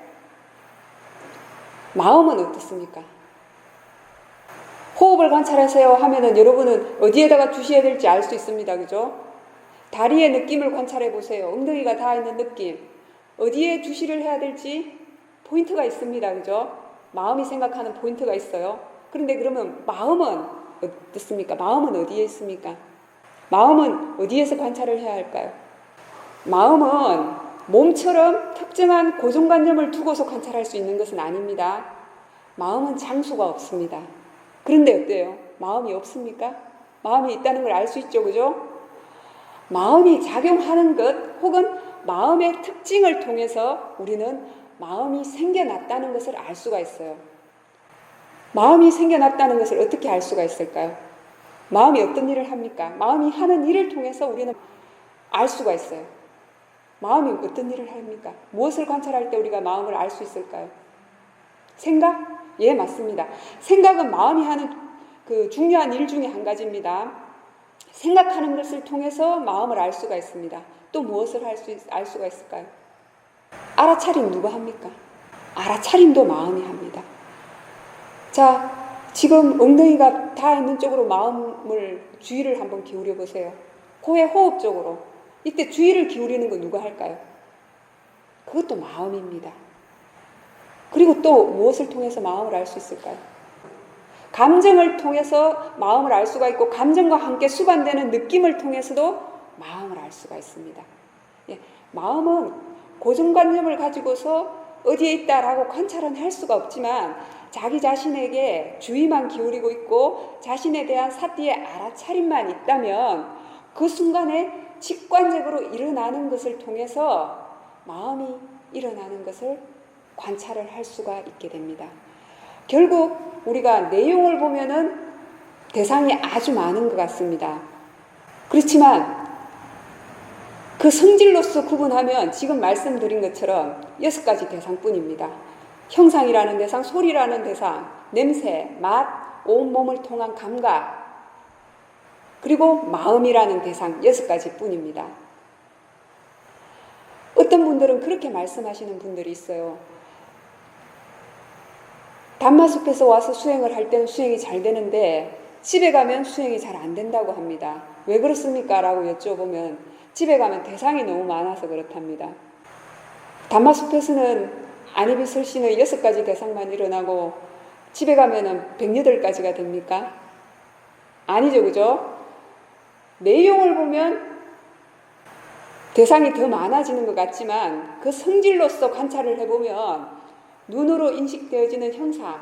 마음은 어떻습니까? 호흡을 관찰하세요 하면은 여러분은 어디에다가 주셔야 될지 알 수 있습니다. 그죠? 다리의 느낌을 관찰해 보세요. 엉덩이가 닿아 있는 느낌. 어디에 주시를 해야 될지 포인트가 있습니다. 그죠? 마음이 생각하는 포인트가 있어요. 그런데 그러면 마음은 어떻습니까? 마음은 어디에 있습니까? 마음은 어디에서 관찰을 해야 할까요? 마음은 몸처럼 특정한 고정관념을 두고서 관찰할 수 있는 것은 아닙니다. 마음은 장소가 없습니다. 그런데 어때요? 마음이 없습니까? 마음이 있다는 걸 알 수 있죠. 그죠? 마음이 작용하는 것 혹은 마음의 특징을 통해서 우리는 마음이 생겨났다는 것을 알 수가 있어요. 마음이 생겨났다는 것을 어떻게 알 수가 있을까요? 마음이 어떤 일을 합니까? 마음이 하는 일을 통해서 우리는 알 수가 있어요. 마음이 어떤 일을 합니까? 무엇을 관찰할 때 우리가 마음을 알 수 있을까요? 생각? 예, 맞습니다. 생각은 마음이 하는 그 중요한 일 중에 한 가지입니다. 생각하는 것을 통해서 마음을 알 수가 있습니다. 또 무엇을 알 수가 있을까요? 알아차림 누가 합니까? 알아차림도 마음이 합니다. 자, 지금 엉덩이가 닿아 있는 쪽으로 마음을 주의를 한번 기울여 보세요. 코의 호흡 쪽으로. 이때 주의를 기울이는 건 누가 할까요? 그것도 마음입니다. 그리고 또 무엇을 통해서 마음을 알 수 있을까요? 감정을 통해서 마음을 알 수가 있고, 감정과 함께 수반되는 느낌을 통해서도 마음을 알 수가 있습니다. 예, 마음은 고정관념을 가지고서 어디에 있다라고 관찰은 할 수가 없지만 자기 자신에게 주의만 기울이고 있고 자신에 대한 사띠의 알아차림만 있다면 그 순간에 직관적으로 일어나는 것을 통해서 마음이 일어나는 것을 관찰을 할 수가 있게 됩니다. 결국 우리가 내용을 보면은 대상이 아주 많은 것 같습니다. 그렇지만 그 성질로서 구분하면 지금 말씀드린 것처럼 6가지 대상뿐입니다. 형상이라는 대상, 소리라는 대상, 냄새, 맛, 온몸을 통한 감각, 그리고 마음이라는 대상 6가지 뿐입니다. 어떤 분들은 그렇게 말씀하시는 분들이 있어요. 단마숲에서 와서 수행을 할 때는 수행이 잘 되는데 집에 가면 수행이 잘 안 된다고 합니다. 왜 그렇습니까? 라고 여쭤보면 집에 가면 대상이 너무 많아서 그렇답니다. 단마숲에서는 안이비설신의 6가지 대상만 일어나고 집에 가면은 108가지가 됩니까? 아니죠, 그죠? 내용을 보면 대상이 더 많아지는 것 같지만 그 성질로서 관찰을 해보면 눈으로 인식되어지는 형상,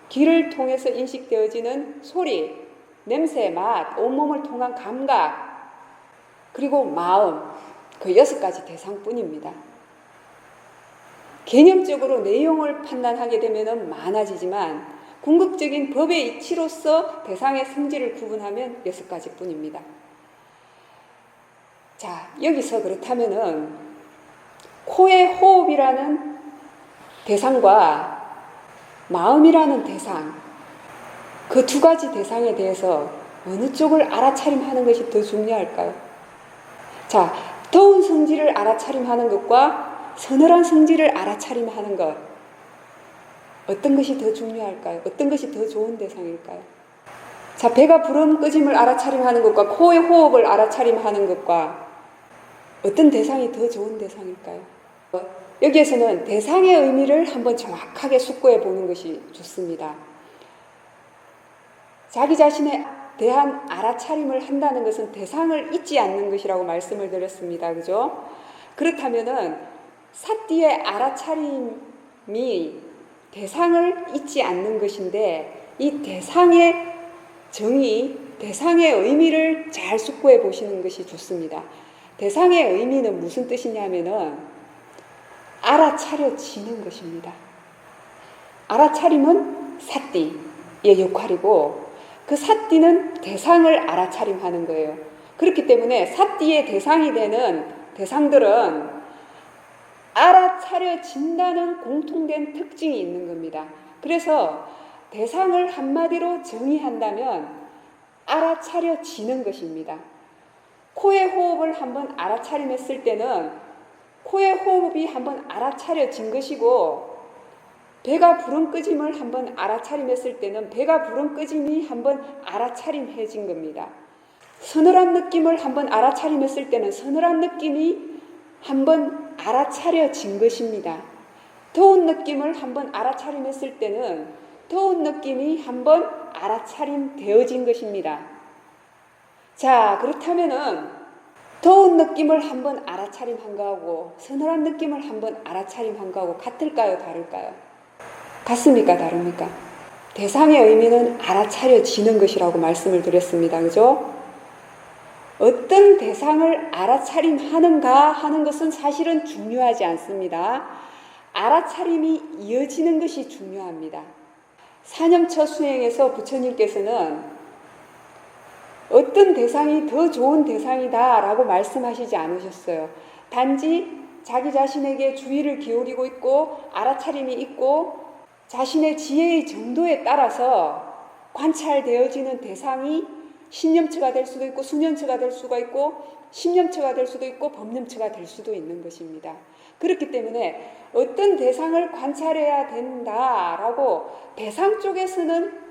귀를 통해서 인식되어지는 소리, 냄새, 맛, 온몸을 통한 감각, 그리고 마음, 그 6가지 대상뿐입니다. 개념적으로 내용을 판단하게 되면 많아지지만 궁극적인 법의 이치로서 대상의 성질을 구분하면 6가지 뿐입니다. 자, 여기서 그렇다면은 코의 호흡이라는 대상과 마음이라는 대상, 그 2가지 대상에 대해서 어느 쪽을 알아차림하는 것이 더 중요할까요? 자, 더운 성질을 알아차림하는 것과 서늘한 성질을 알아차림하는 것, 어떤 것이 더 중요할까요? 어떤 것이 더 좋은 대상일까요? 자, 배가 부름 끄짐을 알아차림하는 것과 코의 호흡을 알아차림하는 것과 어떤 대상이 더 좋은 대상일까요? 여기에서는 대상의 의미를 한번 정확하게 숙고해 보는 것이 좋습니다. 자기 자신에 대한 알아차림을 한다는 것은 대상을 잊지 않는 것이라고 말씀을 드렸습니다. 그죠? 그렇다면은 사띠의 알아차림이 대상을 잊지 않는 것인데 이 대상의 정의, 대상의 의미를 잘 숙고해 보시는 것이 좋습니다. 대상의 의미는 무슨 뜻이냐면은 알아차려지는 것입니다. 알아차림은 사띠의 역할이고 그 사띠는 대상을 알아차림하는 거예요. 그렇기 때문에 사띠의 대상이 되는 대상들은 알아차려진다는 공통된 특징이 있는 겁니다. 그래서 대상을 한마디로 정의한다면 알아차려지는 것입니다. 코의 호흡을 한번 알아차림했을 때는 코의 호흡이 한번 알아차려진 것이고 배가 부름끄짐을 한번 알아차림했을 때는 배가 부름끄짐이 한번 알아차림해진 겁니다. 서늘한 느낌을 한번 알아차림했을 때는 서늘한 느낌이 한번 알아차려진 것입니다. 더운 느낌을 한번 알아차림했을 때는 더운 느낌이 한번 알아차림되어진 것입니다. 자, 그렇다면은 더운 느낌을 한번 알아차림한 거하고 서늘한 느낌을 한번 알아차림한 거하고 같을까요? 다를까요? 같습니까? 다릅니까? 대상의 의미는 알아차려지는 것이라고 말씀을 드렸습니다. 그죠? 어떤 대상을 알아차림하는가 하는 것은 사실은 중요하지 않습니다. 알아차림이 이어지는 것이 중요합니다. 사념처 수행에서 부처님께서는 어떤 대상이 더 좋은 대상이다 라고 말씀하시지 않으셨어요. 단지 자기 자신에게 주의를 기울이고 있고 알아차림이 있고 자신의 지혜의 정도에 따라서 관찰되어지는 대상이 신념처가 될 수도 있고 수념처가 될 수가 있고 심념처가 될 수도 있고 법념처가 될 수도 있는 것입니다. 그렇기 때문에 어떤 대상을 관찰해야 된다라고 대상 쪽에서는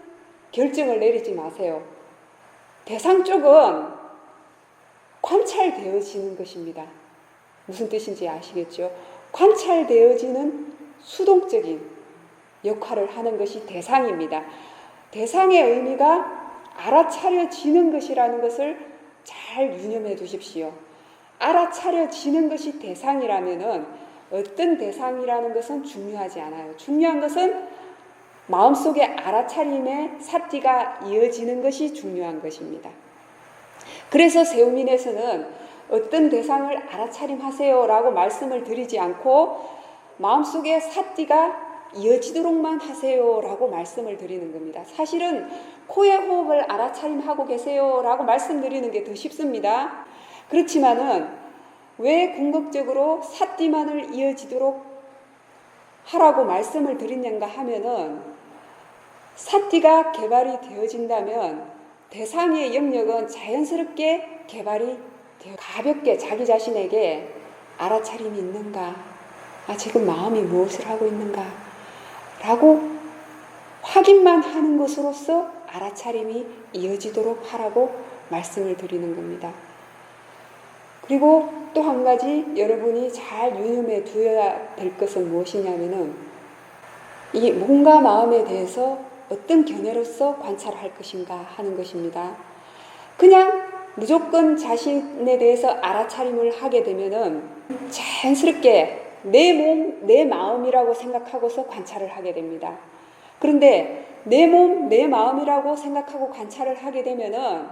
결정을 내리지 마세요. 대상 쪽은 관찰되어지는 것입니다. 무슨 뜻인지 아시겠죠? 관찰되어지는 수동적인 역할을 하는 것이 대상입니다. 대상의 의미가 알아차려지는 것이라는 것을 잘 유념해 두십시오. 알아차려지는 것이 대상이라면은 어떤 대상이라는 것은 중요하지 않아요. 중요한 것은 마음속의 알아차림의 삿띠가 이어지는 것이 중요한 것입니다. 그래서 세우민에서는 어떤 대상을 알아차림하세요 라고 말씀을 드리지 않고 마음속의 삿띠가 이어지도록만 하세요 라고 말씀을 드리는 겁니다. 사실은 코의 호흡을 알아차림하고 계세요 라고 말씀드리는 게 더 쉽습니다. 그렇지만은 왜 궁극적으로 삿띠만을 이어지도록 하라고 말씀을 드리는가 하면은 삿띠가 개발이 되어진다면 대상의 영역은 자연스럽게 개발이 되어 가볍게 자기 자신에게 알아차림이 있는가, 지금 마음이 무엇을 하고 있는가 라고 확인만 하는 것으로서 알아차림이 이어지도록 하라고 말씀을 드리는 겁니다. 그리고 또 한 가지 여러분이 잘 유념해 두어야 될 것은 무엇이냐면은 이 몸과 마음에 대해서 어떤 견해로서 관찰할 것인가 하는 것입니다. 그냥 무조건 자신에 대해서 알아차림을 하게 되면은 자연스럽게 내 몸, 내 마음이라고 생각하고서 관찰을 하게 됩니다. 그런데 내 몸, 내 마음이라고 생각하고 관찰을 하게 되면은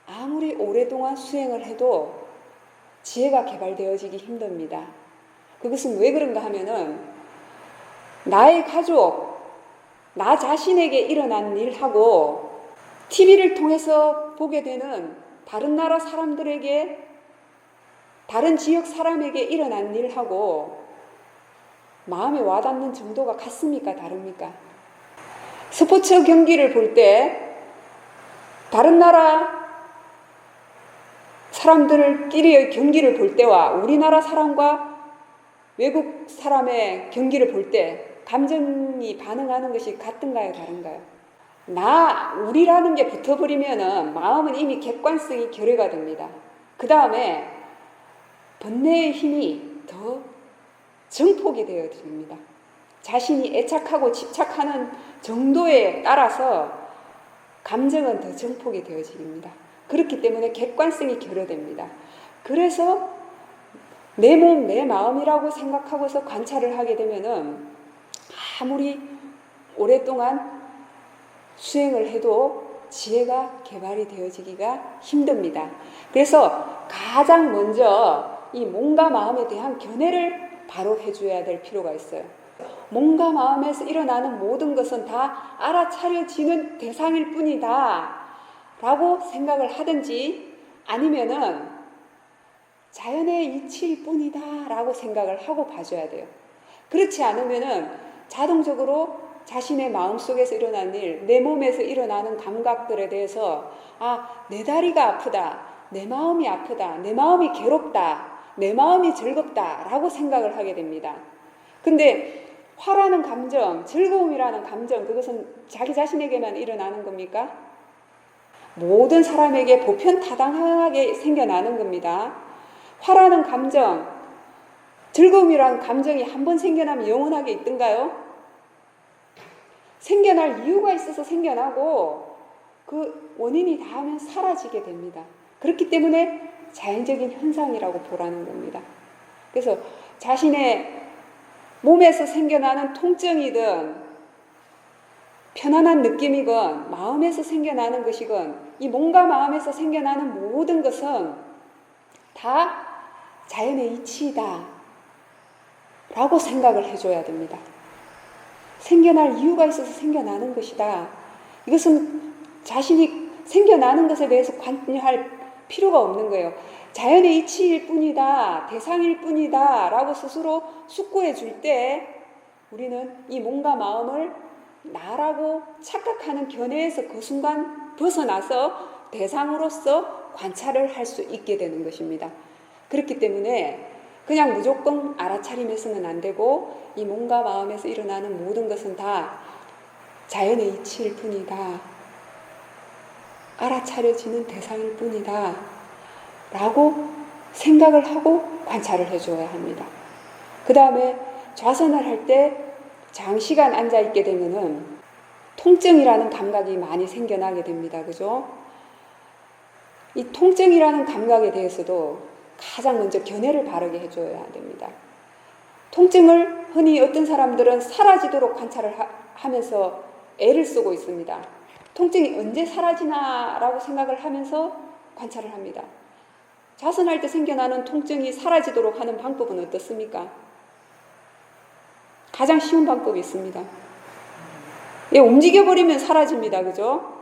아무리 오랫동안 수행을 해도 지혜가 개발되어지기 힘듭니다. 그것은 왜 그런가 하면은 나의 가족, 나 자신에게 일어난 일하고 TV를 통해서 보게 되는 다른 나라 사람들에게, 다른 지역 사람에게 일어난 일하고 마음에 와닿는 정도가 같습니까? 다릅니까? 스포츠 경기를 볼 때 다른 나라 사람들끼리의 경기를 볼 때와 우리나라 사람과 외국 사람의 경기를 볼 때 감정이 반응하는 것이 같은가요? 다른가요? 우리라는 게 붙어버리면은 마음은 이미 객관성이 결여가 됩니다. 그 다음에 번뇌의 힘이 더 증폭이 되어집니다. 자신이 애착하고 집착하는 정도에 따라서 감정은 더 증폭이 되어집니다. 그렇기 때문에 객관성이 결여됩니다. 그래서 내 몸, 내 마음이라고 생각하고서 관찰을 하게 되면은 아무리 오랫동안 수행을 해도 지혜가 개발이 되어지기가 힘듭니다. 그래서 가장 먼저 이 몸과 마음에 대한 견해를 바로 해줘야 될 필요가 있어요. 몸과 마음에서 일어나는 모든 것은 다 알아차려지는 대상일 뿐이다 라고 생각을 하든지 아니면은 자연의 이치일 뿐이다 라고 생각을 하고 봐줘야 돼요. 그렇지 않으면은 자동적으로 자신의 마음속에서 일어난 일, 내 몸에서 일어나는 감각들에 대해서 내 다리가 아프다, 내 마음이 아프다, 내 마음이 괴롭다, 내 마음이 즐겁다 라고 생각을 하게 됩니다. 근데 화라는 감정, 즐거움이라는 감정, 그것은 자기 자신에게만 일어나는 겁니까? 모든 사람에게 보편타당하게 생겨나는 겁니다. 화라는 감정, 즐거움이라는 감정이 한번 생겨나면 영원하게 있던가요? 생겨날 이유가 있어서 생겨나고 그 원인이 닿으면 사라지게 됩니다. 그렇기 때문에 자연적인 현상이라고 보라는 겁니다. 그래서 자신의 몸에서 생겨나는 통증이든 편안한 느낌이건 마음에서 생겨나는 것이건 이 몸과 마음에서 생겨나는 모든 것은 다 자연의 이치이다 라고 생각을 해줘야 됩니다. 생겨날 이유가 있어서 생겨나는 것이다. 이것은 자신이 생겨나는 것에 대해서 관여할 필요가 없는 거예요. 자연의 이치일 뿐이다, 대상일 뿐이다 라고 스스로 숙고해 줄 때 우리는 이 몸과 마음을 나라고 착각하는 견해에서 그 순간 벗어나서 대상으로서 관찰을 할 수 있게 되는 것입니다. 그렇기 때문에 그냥 무조건 알아차림해서는 안 되고 이 몸과 마음에서 일어나는 모든 것은 다 자연의 이치일 뿐이다. 알아차려지는 대상일 뿐이다. 라고 생각을 하고 관찰을 해줘야 합니다. 그 다음에 좌선을 할 때 장시간 앉아있게 되면은 통증이라는 감각이 많이 생겨나게 됩니다. 그죠? 이 통증이라는 감각에 대해서도 가장 먼저 견해를 바르게 해줘야 됩니다. 통증을 흔히 어떤 사람들은 사라지도록 관찰을 하면서 애를 쓰고 있습니다. 통증이 언제 사라지나라고 생각을 하면서 관찰을 합니다. 자선할 때 생겨나는 통증이 사라지도록 하는 방법은 어떻습니까? 가장 쉬운 방법이 있습니다. 예, 움직여버리면 사라집니다. 그죠?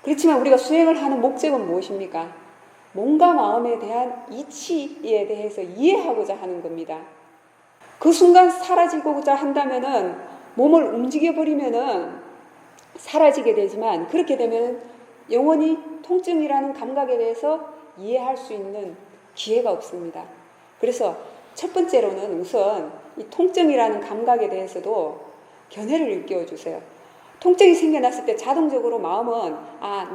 그렇지만 우리가 수행을 하는 목적은 무엇입니까? 몸과 마음에 대한 이치에 대해서 이해하고자 하는 겁니다. 그 순간 사라지고자 한다면은 몸을 움직여버리면은 사라지게 되지만, 그렇게 되면 영원히 통증이라는 감각에 대해서 이해할 수 있는 기회가 없습니다. 그래서 첫 번째로는 우선 이 통증이라는 감각에 대해서도 견해를 일깨워 주세요. 통증이 생겨났을 때 자동적으로 마음은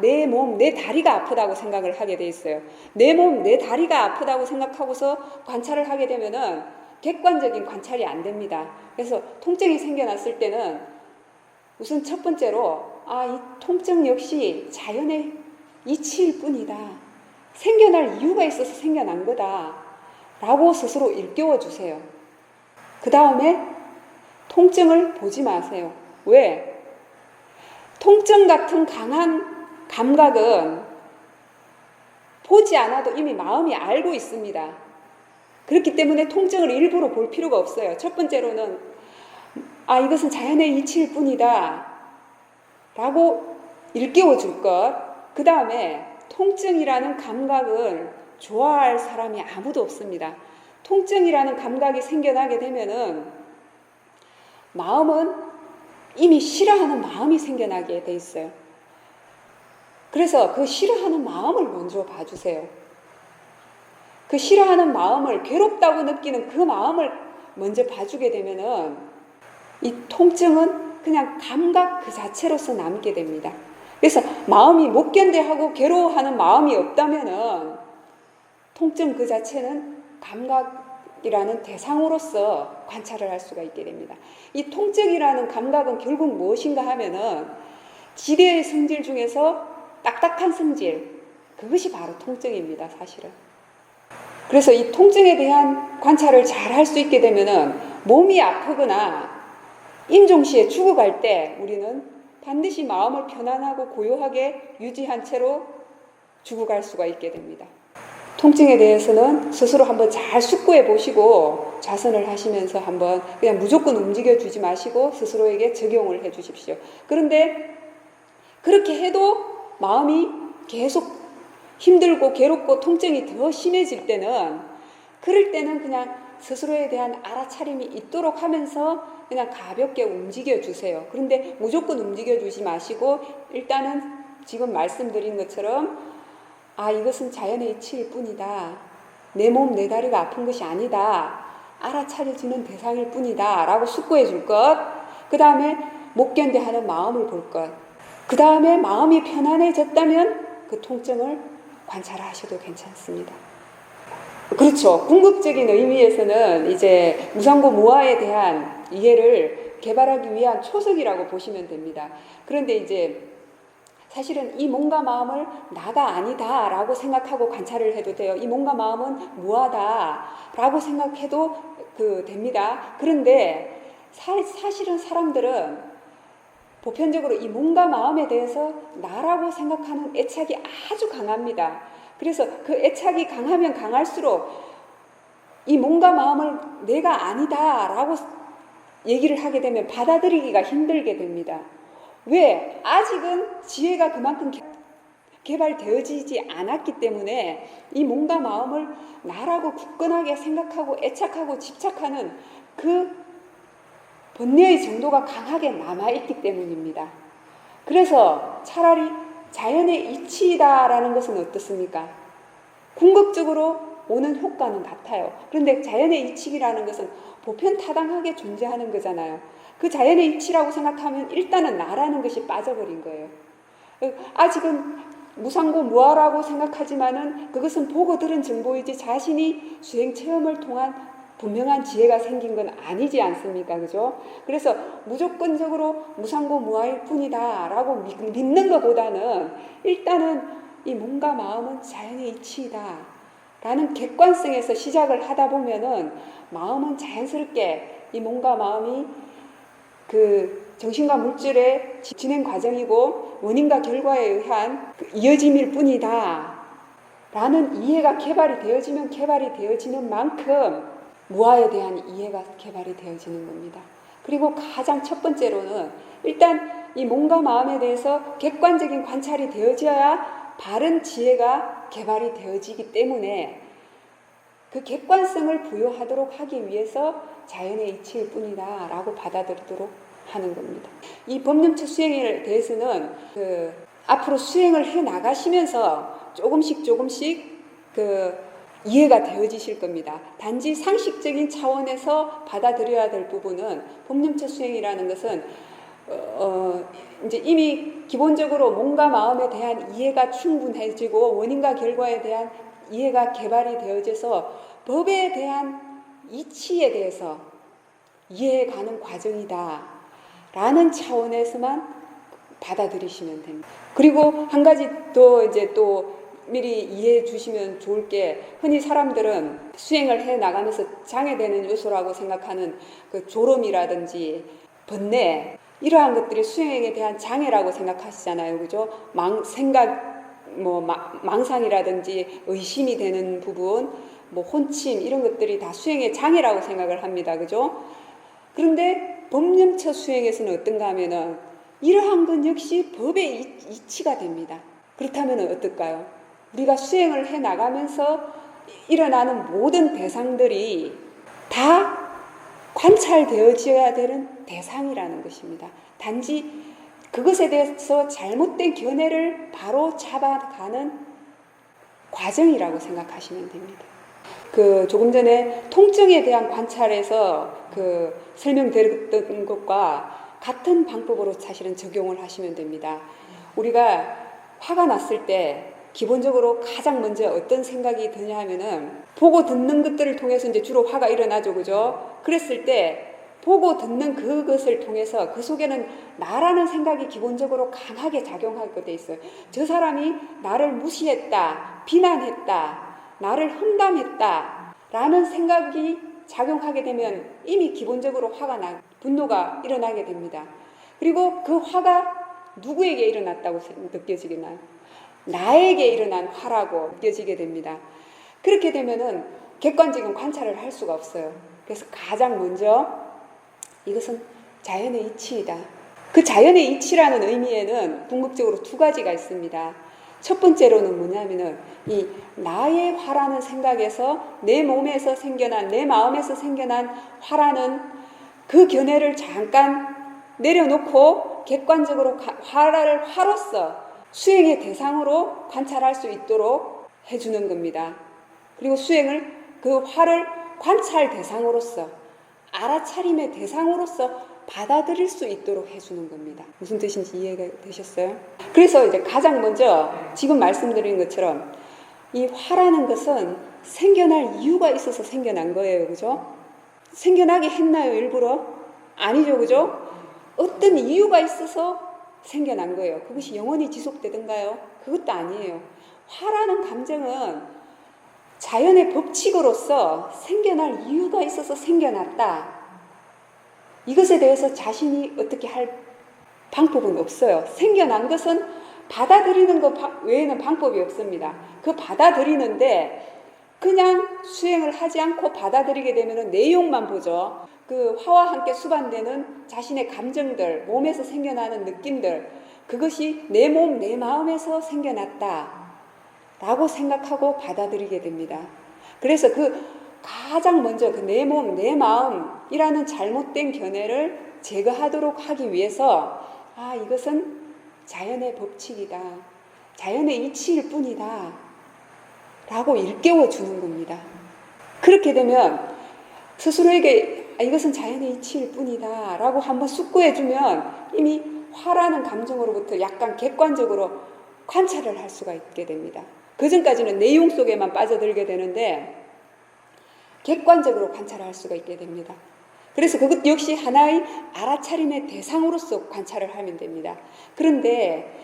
내 몸, 내 다리가 아프다고 생각을 하게 돼 있어요. 내 몸, 내 다리가 아프다고 생각하고서 관찰을 하게 되면은 객관적인 관찰이 안 됩니다. 그래서 통증이 생겨났을 때는 우선 첫 번째로 이 통증 역시 자연의 이치일 뿐이다. 생겨날 이유가 있어서 생겨난 거다 라고 스스로 일깨워 주세요. 그 다음에 통증을 보지 마세요. 왜? 통증 같은 강한 감각은 보지 않아도 이미 마음이 알고 있습니다. 그렇기 때문에 통증을 일부러 볼 필요가 없어요. 첫 번째로는 이것은 자연의 이치일 뿐이다 라고 일깨워 줄 것. 그 다음에 통증이라는 감각을 좋아할 사람이 아무도 없습니다. 통증이라는 감각이 생겨나게 되면은 마음은 이미 싫어하는 마음이 생겨나게 돼 있어요. 그래서 그 싫어하는 마음을 먼저 봐주세요. 그 싫어하는 마음을, 괴롭다고 느끼는 그 마음을 먼저 봐주게 되면은 이 통증은 그냥 감각 그 자체로서 남게 됩니다. 그래서 마음이 못 견뎌하고 괴로워하는 마음이 없다면은 통증 그 자체는 감각이라는 대상으로서 관찰을 할 수가 있게 됩니다. 이 통증이라는 감각은 결국 무엇인가 하면은 지대의 성질 중에서 딱딱한 성질, 그것이 바로 통증입니다, 사실은. 그래서 이 통증에 대한 관찰을 잘 할 수 있게 되면은 몸이 아프거나 임종시에 죽어갈 때 우리는 반드시 마음을 편안하고 고요하게 유지한 채로 죽어갈 수가 있게 됩니다. 통증에 대해서는 스스로 한번 잘 숙고해 보시고 자선을 하시면서 한번 그냥 무조건 움직여 주지 마시고 스스로에게 적용을 해 주십시오. 그런데 그렇게 해도 마음이 계속 힘들고 괴롭고 통증이 더 심해질 때는, 그럴 때는 그냥 스스로에 대한 알아차림이 있도록 하면서 그냥 가볍게 움직여 주세요. 그런데 무조건 움직여 주지 마시고 일단은 지금 말씀드린 것처럼 이것은 자연의 이치일 뿐이다. 내 몸, 내 다리가 아픈 것이 아니다. 알아차려지는 대상일 뿐이다 라고 숙고해 줄 것. 그 다음에 못 견뎌하는 마음을 볼 것. 그 다음에 마음이 편안해졌다면 그 통증을 관찰하셔도 괜찮습니다. 그렇죠. 궁극적인 의미에서는 이제 무상고 무아에 대한 이해를 개발하기 위한 초석이라고 보시면 됩니다. 그런데 이제 사실은 이 몸과 마음을 나가 아니다 라고 생각하고 관찰을 해도 돼요. 이 몸과 마음은 무하다 라고 생각해도 됩니다. 그런데 사실은 사람들은 보편적으로 이 몸과 마음에 대해서 나라고 생각하는 애착이 아주 강합니다. 그래서 그 애착이 강하면 강할수록 이 몸과 마음을 내가 아니다 라고 얘기를 하게 되면 받아들이기가 힘들게 됩니다. 왜? 아직은 지혜가 그만큼 개발되어지지 않았기 때문에 이 몸과 마음을 나라고 굳건하게 생각하고 애착하고 집착하는 그 번뇌의 정도가 강하게 남아있기 때문입니다. 그래서 차라리 자연의 이치다라는 것은 어떻습니까? 궁극적으로 오는 효과는 같아요. 그런데 자연의 이치라는 것은 보편타당하게 존재하는 거잖아요. 그 자연의 이치라고 생각하면 일단은 나라는 것이 빠져버린 거예요. 아직은 무상고 무아라고 생각하지만은 그것은 보고 들은 정보이지 자신이 수행 체험을 통한 분명한 지혜가 생긴 건 아니지 않습니까? 그죠? 그래서 무조건적으로 무상고 무아일 뿐이다 라고 믿는 것보다는 일단은 이 몸과 마음은 자연의 이치이다 라는 객관성에서 시작을 하다 보면은 마음은 자연스럽게 이 몸과 마음이 정신과 물질의 진행 과정이고 원인과 결과에 의한 이어짐일 뿐이다 라는 이해가 개발이 되어지면 개발이 되어지는 만큼 무아에 대한 이해가 개발이 되어지는 겁니다. 그리고 가장 첫 번째로는 일단 이 몸과 마음에 대해서 객관적인 관찰이 되어져야 바른 지혜가 개발이 되어지기 때문에 그 객관성을 부여하도록 하기 위해서 자연의 이치일 뿐이다 라고 받아들이도록 하는 겁니다. 이 법념처 수행에 대해서는 앞으로 수행을 해 나가시면서 조금씩 이해가 되어지실 겁니다. 단지 상식적인 차원에서 받아들여야 될 부분은 법념처 수행이라는 것은 이제 이미 기본적으로 몸과 마음에 대한 이해가 충분해지고 원인과 결과에 대한 이해가 개발이 되어져서 법에 대한 이치에 대해서 이해해가는 과정이다 라는 차원에서만 받아들이시면 됩니다. 그리고 한 가지 더 이제 또 미리 이해해 주시면 좋을 게, 흔히 사람들은 수행을 해 나가면서 장애되는 요소라고 생각하는 그 졸음이라든지 번뇌, 이러한 것들이 수행에 대한 장애라고 생각하시잖아요. 그죠? 망상이라든지 의심이 되는 부분, 혼침, 이런 것들이 다 수행의 장애라고 생각을 합니다. 그죠? 그런데 법념처 수행에서는 어떤가 하면은 이러한 것 역시 법의 이치가 됩니다. 그렇다면 어떨까요? 우리가 수행을 해 나가면서 일어나는 모든 대상들이 다 관찰되어져야 되는 대상이라는 것입니다. 단지 그것에 대해서 잘못된 견해를 바로 잡아가는 과정이라고 생각하시면 됩니다. 조금 전에 통증에 대한 관찰에서 설명드렸던 것과 같은 방법으로 사실은 적용을 하시면 됩니다. 우리가 화가 났을 때 기본적으로 가장 먼저 어떤 생각이 드냐 하면은, 보고 듣는 것들을 통해서 이제 주로 화가 일어나죠. 그죠? 그랬을 때 보고 듣는 그것을 통해서 그 속에는 나라는 생각이 기본적으로 강하게 작용하게 돼 있어요. 저 사람이 나를 무시했다, 비난했다, 나를 험담했다 라는 생각이 작용하게 되면 이미 기본적으로 분노가 일어나게 됩니다. 그리고 그 화가 누구에게 일어났다고 느껴지겠나요? 나에게 일어난 화라고 느껴지게 됩니다. 그렇게 되면은 객관적인 관찰을 할 수가 없어요. 그래서 가장 먼저 이것은 자연의 이치이다. 그 자연의 이치라는 의미에는 궁극적으로 두 가지가 있습니다. 첫 번째로는 뭐냐면은 이 나의 화라는 생각에서 내 몸에서 생겨난, 내 마음에서 생겨난 화라는 그 견해를 잠깐 내려놓고 객관적으로 화를 화로서 수행의 대상으로 관찰할 수 있도록 해주는 겁니다. 그리고 수행을 그 화를 관찰 대상으로서, 알아차림의 대상으로서 받아들일 수 있도록 해주는 겁니다. 무슨 뜻인지 이해가 되셨어요? 그래서 이제 가장 먼저 지금 말씀드린 것처럼 이 화라는 것은 생겨날 이유가 있어서 생겨난 거예요. 그죠? 생겨나게 했나요, 일부러? 아니죠. 그죠? 어떤 이유가 있어서 생겨난 거예요. 그것이 영원히 지속되던가요? 그것도 아니에요. 화라는 감정은 자연의 법칙으로서 생겨날 이유가 있어서 생겨났다. 이것에 대해서 자신이 어떻게 할 방법은 없어요. 생겨난 것은 받아들이는 것 외에는 방법이 없습니다. 그 받아들이는데 그냥 수행을 하지 않고 받아들이게 되면 내용만 보죠. 그 화와 함께 수반되는 자신의 감정들, 몸에서 생겨나는 느낌들, 그것이 내 몸, 내 마음에서 생겨났다 라고 생각하고 받아들이게 됩니다. 그래서 가장 먼저 내 몸, 내 마음이라는 잘못된 견해를 제거하도록 하기 위해서 이것은 자연의 법칙이다, 자연의 이치일 뿐이다 라고 일깨워 주는 겁니다. 그렇게 되면 스스로에게 이것은 자연의 이치일 뿐이다 라고 한번 숙고해 주면 이미 화라는 감정으로부터 약간 객관적으로 관찰을 할 수가 있게 됩니다. 그 전까지는 내용 속에만 빠져들게 되는데 객관적으로 관찰할 수가 있게 됩니다. 그래서 그것 역시 하나의 알아차림의 대상으로서 관찰을 하면 됩니다. 그런데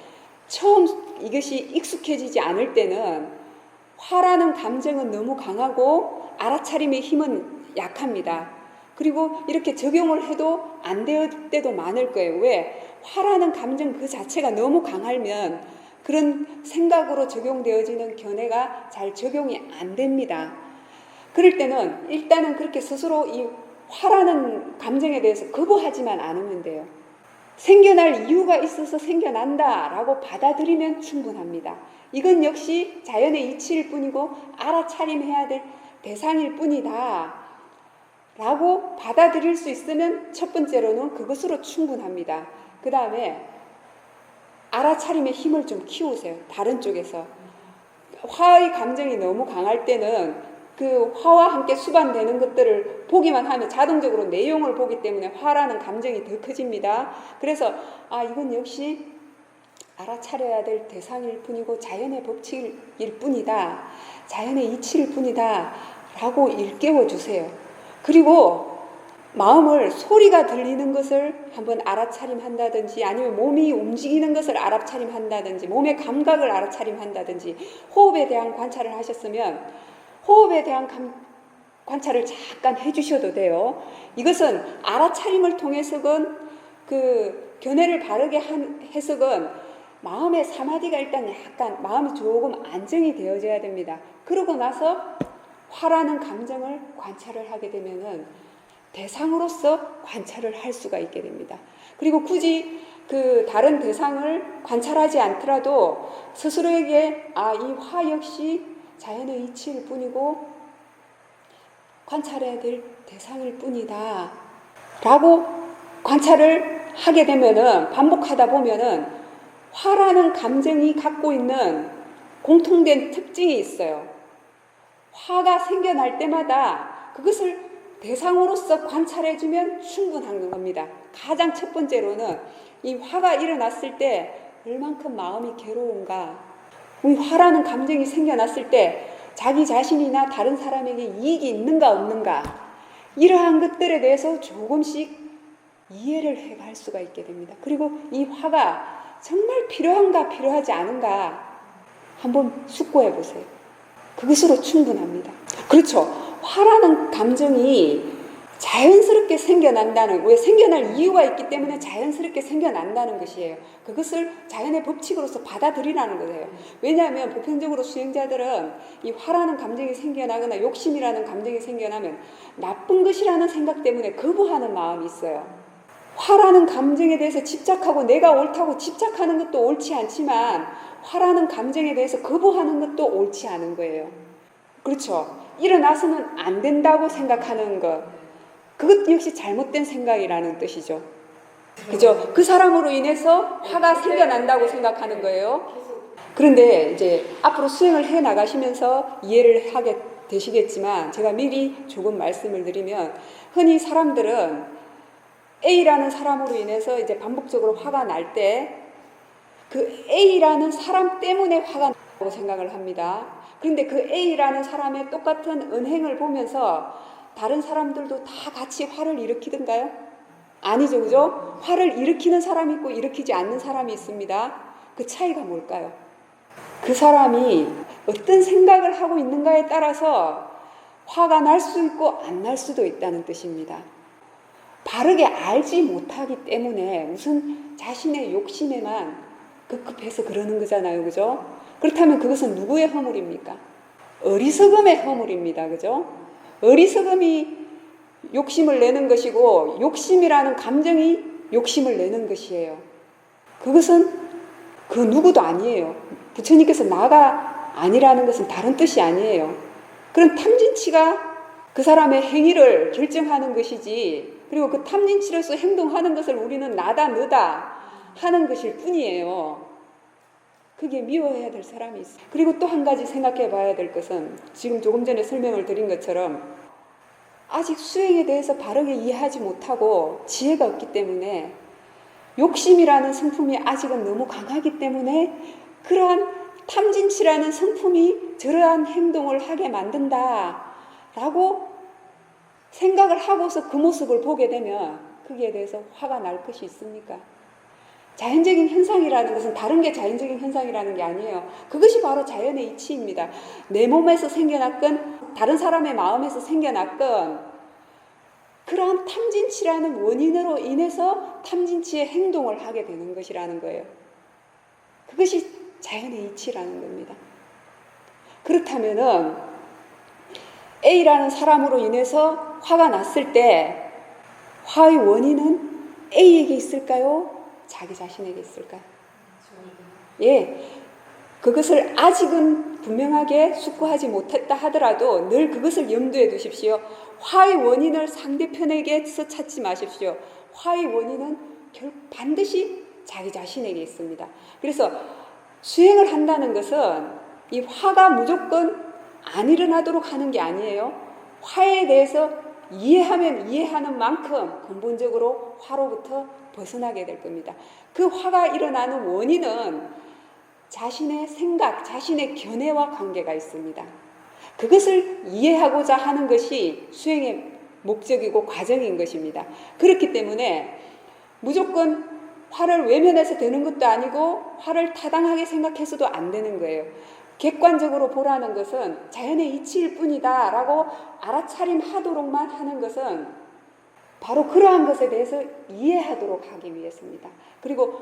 처음 이것이 익숙해지지 않을 때는 화라는 감정은 너무 강하고 알아차림의 힘은 약합니다. 그리고 이렇게 적용을 해도 안 될 때도 많을 거예요. 왜? 화라는 감정 그 자체가 너무 강하면 그런 생각으로 적용되어지는 견해가 잘 적용이 안 됩니다. 그럴 때는 일단은 그렇게 스스로 이 화라는 감정에 대해서 거부하지만 않으면 돼요. 생겨날 이유가 있어서 생겨난다 라고 받아들이면 충분합니다. 이건 역시 자연의 이치일 뿐이고 알아차림해야 될 대상일 뿐이다 라고 받아들일 수 있으면 첫 번째로는 그것으로 충분합니다. 그 다음에 알아차림의 힘을 좀 키우세요. 다른 쪽에서. 화의 감정이 너무 강할 때는 그 화와 함께 수반되는 것들을 보기만 하면 자동적으로 내용을 보기 때문에 화라는 감정이 더 커집니다. 그래서 이건 역시 알아차려야 될 대상일 뿐이고 자연의 법칙일 뿐이다. 자연의 이치일 뿐이다. 라고 일깨워 주세요. 그리고 마음을 소리가 들리는 것을 한번 알아차림한다든지 아니면 몸이 움직이는 것을 알아차림한다든지 몸의 감각을 알아차림한다든지 호흡에 대한 관찰을 하셨으면 호흡에 대한 관찰을 잠깐 해주셔도 돼요. 이것은 알아차림을 통해서건 그 견해를 바르게 해석은 마음의 사마디가 일단 약간 마음이 조금 안정이 되어져야 됩니다. 그러고 나서 화라는 감정을 관찰을 하게 되면은 대상으로서 관찰을 할 수가 있게 됩니다. 그리고 굳이 그 다른 대상을 관찰하지 않더라도 스스로에게 이 화 역시 자연의 이치일 뿐이고 관찰해야 될 대상일 뿐이다 라고 관찰을 하게 되면은 반복하다 보면은 화라는 감정이 갖고 있는 공통된 특징이 있어요. 화가 생겨날 때마다 그것을 대상으로서 관찰해주면 충분한 겁니다. 가장 첫 번째로는 이 화가 일어났을 때 얼만큼 마음이 괴로운가, 이 화라는 감정이 생겨났을 때 자기 자신이나 다른 사람에게 이익이 있는가 없는가, 이러한 것들에 대해서 조금씩 이해를 해갈 수가 있게 됩니다. 그리고 이 화가 정말 필요한가 필요하지 않은가 한번 숙고해 보세요. 그것으로 충분합니다. 그렇죠. 화라는 감정이 자연스럽게 생겨난다는, 왜 생겨날 이유가 있기 때문에 자연스럽게 생겨난다는 것이에요. 그것을 자연의 법칙으로서 받아들이라는 거예요. 왜냐하면 보편적으로 수행자들은 이 화라는 감정이 생겨나거나 욕심이라는 감정이 생겨나면 나쁜 것이라는 생각 때문에 거부하는 마음이 있어요. 화라는 감정에 대해서 집착하고 내가 옳다고 집착하는 것도 옳지 않지만 화라는 감정에 대해서 거부하는 것도 옳지 않은 거예요. 그렇죠. 일어나서는 안 된다고 생각하는 것, 그것 역시 잘못된 생각이라는 뜻이죠. 그죠? 그 사람으로 인해서 화가 생겨난다고 생각하는 거예요. 그런데 이제 앞으로 수행을 해 나가시면서 이해를 하게 되시겠지만 제가 미리 조금 말씀을 드리면, 흔히 사람들은 A라는 사람으로 인해서 이제 반복적으로 화가 날 때 그 A라는 사람 때문에 화가 난다고 생각을 합니다. 그런데 그 A라는 사람의 똑같은 은행을 보면서 다른 사람들도 다 같이 화를 일으키던가요? 아니죠, 그죠? 화를 일으키는 사람이 있고 일으키지 않는 사람이 있습니다. 그 차이가 뭘까요? 그 사람이 어떤 생각을 하고 있는가에 따라서 화가 날 수 있고 안 날 수도 있다는 뜻입니다. 바르게 알지 못하기 때문에 우선 자신의 욕심에만 급급해서 그러는 거잖아요, 그죠? 그렇다면 그것은 누구의 허물입니까? 어리석음의 허물입니다, 그죠? 어리석음이 욕심을 내는 것이고 욕심이라는 감정이 욕심을 내는 것이에요. 그것은 그 누구도 아니에요. 부처님께서 나가 아니라는 것은 다른 뜻이 아니에요. 그런 탐진치가 그 사람의 행위를 결정하는 것이지, 그리고 그 탐진치로서 행동하는 것을 우리는 나다 너다 하는 것일 뿐이에요. 그게 미워해야 될 사람이 있어요. 그리고 또 한 가지 생각해 봐야 될 것은, 지금 조금 전에 설명을 드린 것처럼 아직 수행에 대해서 바르게 이해하지 못하고 지혜가 없기 때문에 욕심이라는 성품이 아직은 너무 강하기 때문에 그러한 탐진치라는 성품이 저러한 행동을 하게 만든다 라고 생각을 하고서 그 모습을 보게 되면 거기에 대해서 화가 날 것이 있습니까? 자연적인 현상이라는 것은 다른 게 자연적인 현상이라는 게 아니에요. 그것이 바로 자연의 이치입니다. 내 몸에서 생겨났건 다른 사람의 마음에서 생겨났건 그러한 탐진치라는 원인으로 인해서 탐진치의 행동을 하게 되는 것이라는 거예요. 그것이 자연의 이치라는 겁니다. 그렇다면은 A라는 사람으로 인해서 화가 났을 때 화의 원인은 A에게 있을까요? 자기 자신에게 있을까요? 예, 그것을 아직은 분명하게 숙고하지 못했다 하더라도 늘 그것을 염두에 두십시오. 화의 원인을 상대편에게서 찾지 마십시오. 화의 원인은 반드시 자기 자신에게 있습니다. 그래서 수행을 한다는 것은 이 화가 무조건 안 일어나도록 하는 게 아니에요. 화에 대해서 이해하면 이해하는 만큼 근본적으로 화로부터 벗어나게 될 겁니다. 그 화가 일어나는 원인은 자신의 생각, 자신의 견해와 관계가 있습니다. 그것을 이해하고자 하는 것이 수행의 목적이고 과정인 것입니다. 그렇기 때문에 무조건 화를 외면해서 되는 것도 아니고 화를 타당하게 생각해서도 안 되는 거예요. 객관적으로 보라는 것은 자연의 이치일 뿐이다 라고 알아차림 하도록만 하는 것은 바로 그러한 것에 대해서 이해하도록 하기 위해서입니다. 그리고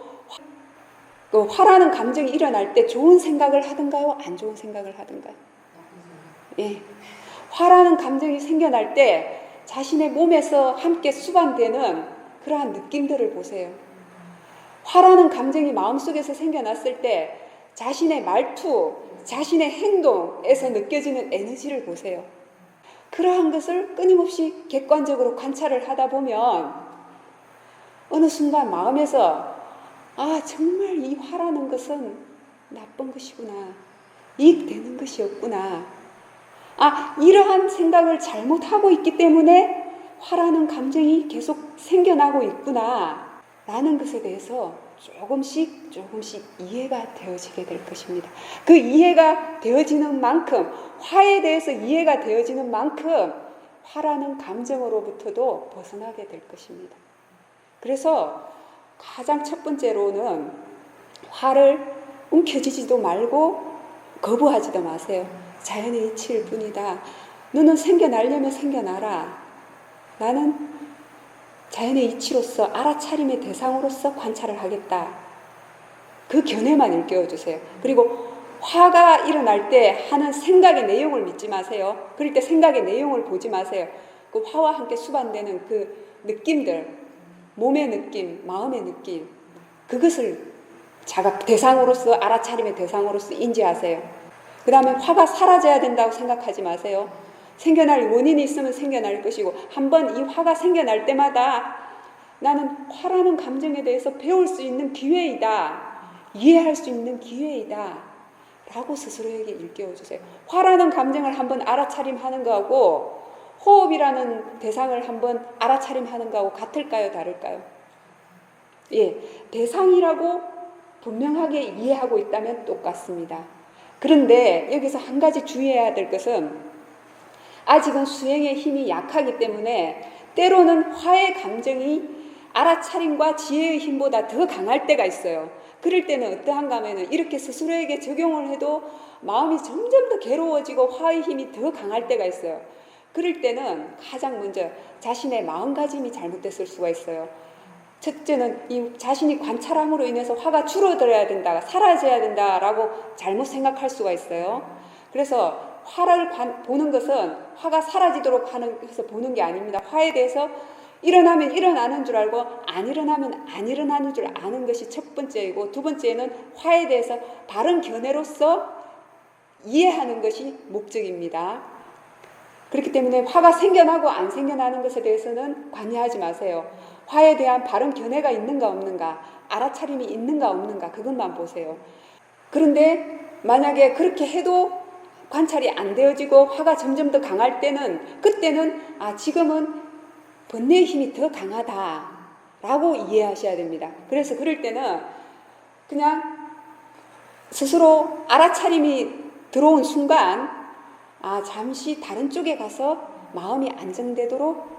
화라는 감정이 일어날 때 좋은 생각을 하든가요? 안 좋은 생각을 하든가요? 예. 화라는 감정이 생겨날 때 자신의 몸에서 함께 수반되는 그러한 느낌들을 보세요. 화라는 감정이 마음속에서 생겨났을 때 자신의 말투, 자신의 행동에서 느껴지는 에너지를 보세요. 그러한 것을 끊임없이 객관적으로 관찰을 하다 보면 어느 순간 마음에서 정말 이 화라는 것은 나쁜 것이구나. 이익되는 것이었구나. 이러한 생각을 잘못하고 있기 때문에 화라는 감정이 계속 생겨나고 있구나. 라는 것에 대해서 조금씩 이해가 되어지게 될 것입니다. 그 이해가 되어지는 만큼, 화에 대해서 이해가 되어지는 만큼 화라는 감정으로부터도 벗어나게 될 것입니다. 그래서 가장 첫 번째로는 화를 움켜쥐지도 말고 거부하지도 마세요. 자연의 이치일 뿐이다. 너는 생겨나려면 생겨나라. 나는 자연의 이치로서 알아차림의 대상으로서 관찰을 하겠다. 그 견해만 일깨워주세요. 그리고 화가 일어날 때 하는 생각의 내용을 믿지 마세요. 그럴 때 생각의 내용을 보지 마세요. 그 화와 함께 수반되는 그 느낌들, 몸의 느낌, 마음의 느낌, 그것을 대상으로서 알아차림의 대상으로서 인지하세요. 그 다음에 화가 사라져야 된다고 생각하지 마세요. 생겨날 원인이 있으면 생겨날 것이고 한번 이 화가 생겨날 때마다 나는 화라는 감정에 대해서 배울 수 있는 기회이다. 이해할 수 있는 기회이다. 라고 스스로에게 일깨워주세요. 화라는 감정을 한번 알아차림하는 거하고 호흡이라는 대상을 한번 알아차림하는 거하고 같을까요? 다를까요? 예, 대상이라고 분명하게 이해하고 있다면 똑같습니다. 그런데 여기서 한 가지 주의해야 될 것은 아직은 수행의 힘이 약하기 때문에 때로는 화의 감정이 알아차림과 지혜의 힘보다 더 강할 때가 있어요. 그럴 때는 어떠한가 하면은 이렇게 스스로에게 적용을 해도 마음이 점점 더 괴로워지고 화의 힘이 더 강할 때가 있어요. 그럴 때는 가장 먼저 자신의 마음가짐이 잘못됐을 수가 있어요. 첫째는 이 자신이 관찰함으로 인해서 화가 줄어들어야 된다, 사라져야 된다라고 잘못 생각할 수가 있어요. 그래서 화를 보는 것은 화가 사라지도록 해서 보는 게 아닙니다. 화에 대해서 일어나면 일어나는 줄 알고 안 일어나면 안 일어나는 줄 아는 것이 첫 번째이고, 두 번째는 화에 대해서 바른 견해로서 이해하는 것이 목적입니다. 그렇기 때문에 화가 생겨나고 안 생겨나는 것에 대해서는 관여하지 마세요. 화에 대한 바른 견해가 있는가 없는가, 알아차림이 있는가 없는가, 그것만 보세요. 그런데 만약에 그렇게 해도 관찰이 안 되어지고 화가 점점 더 강할 때는, 그때는 지금은 번뇌의 힘이 더 강하다라고 이해하셔야 됩니다. 그래서 그럴 때는 그냥 스스로 알아차림이 들어온 순간 잠시 다른 쪽에 가서 마음이 안정되도록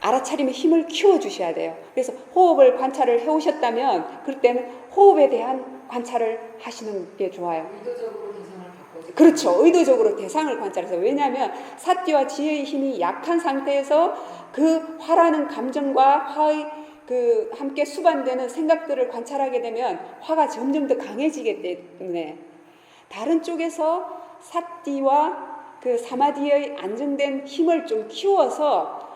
알아차림의 힘을 키워주셔야 돼요. 그래서 호흡을 관찰을 해오셨다면 그럴 때는 호흡에 대한 관찰을 하시는 게 좋아요. 의도적으로 대상을 바꿔서 그렇죠. 의도적으로 대상을 관찰해서. 왜냐하면 사띠와 지혜의 힘이 약한 상태에서 그 화라는 감정과 화의 그 함께 수반되는 생각들을 관찰하게 되면 화가 점점 더 강해지기 때문에 다른 쪽에서 사띠와 그 사마디의 안정된 힘을 좀 키워서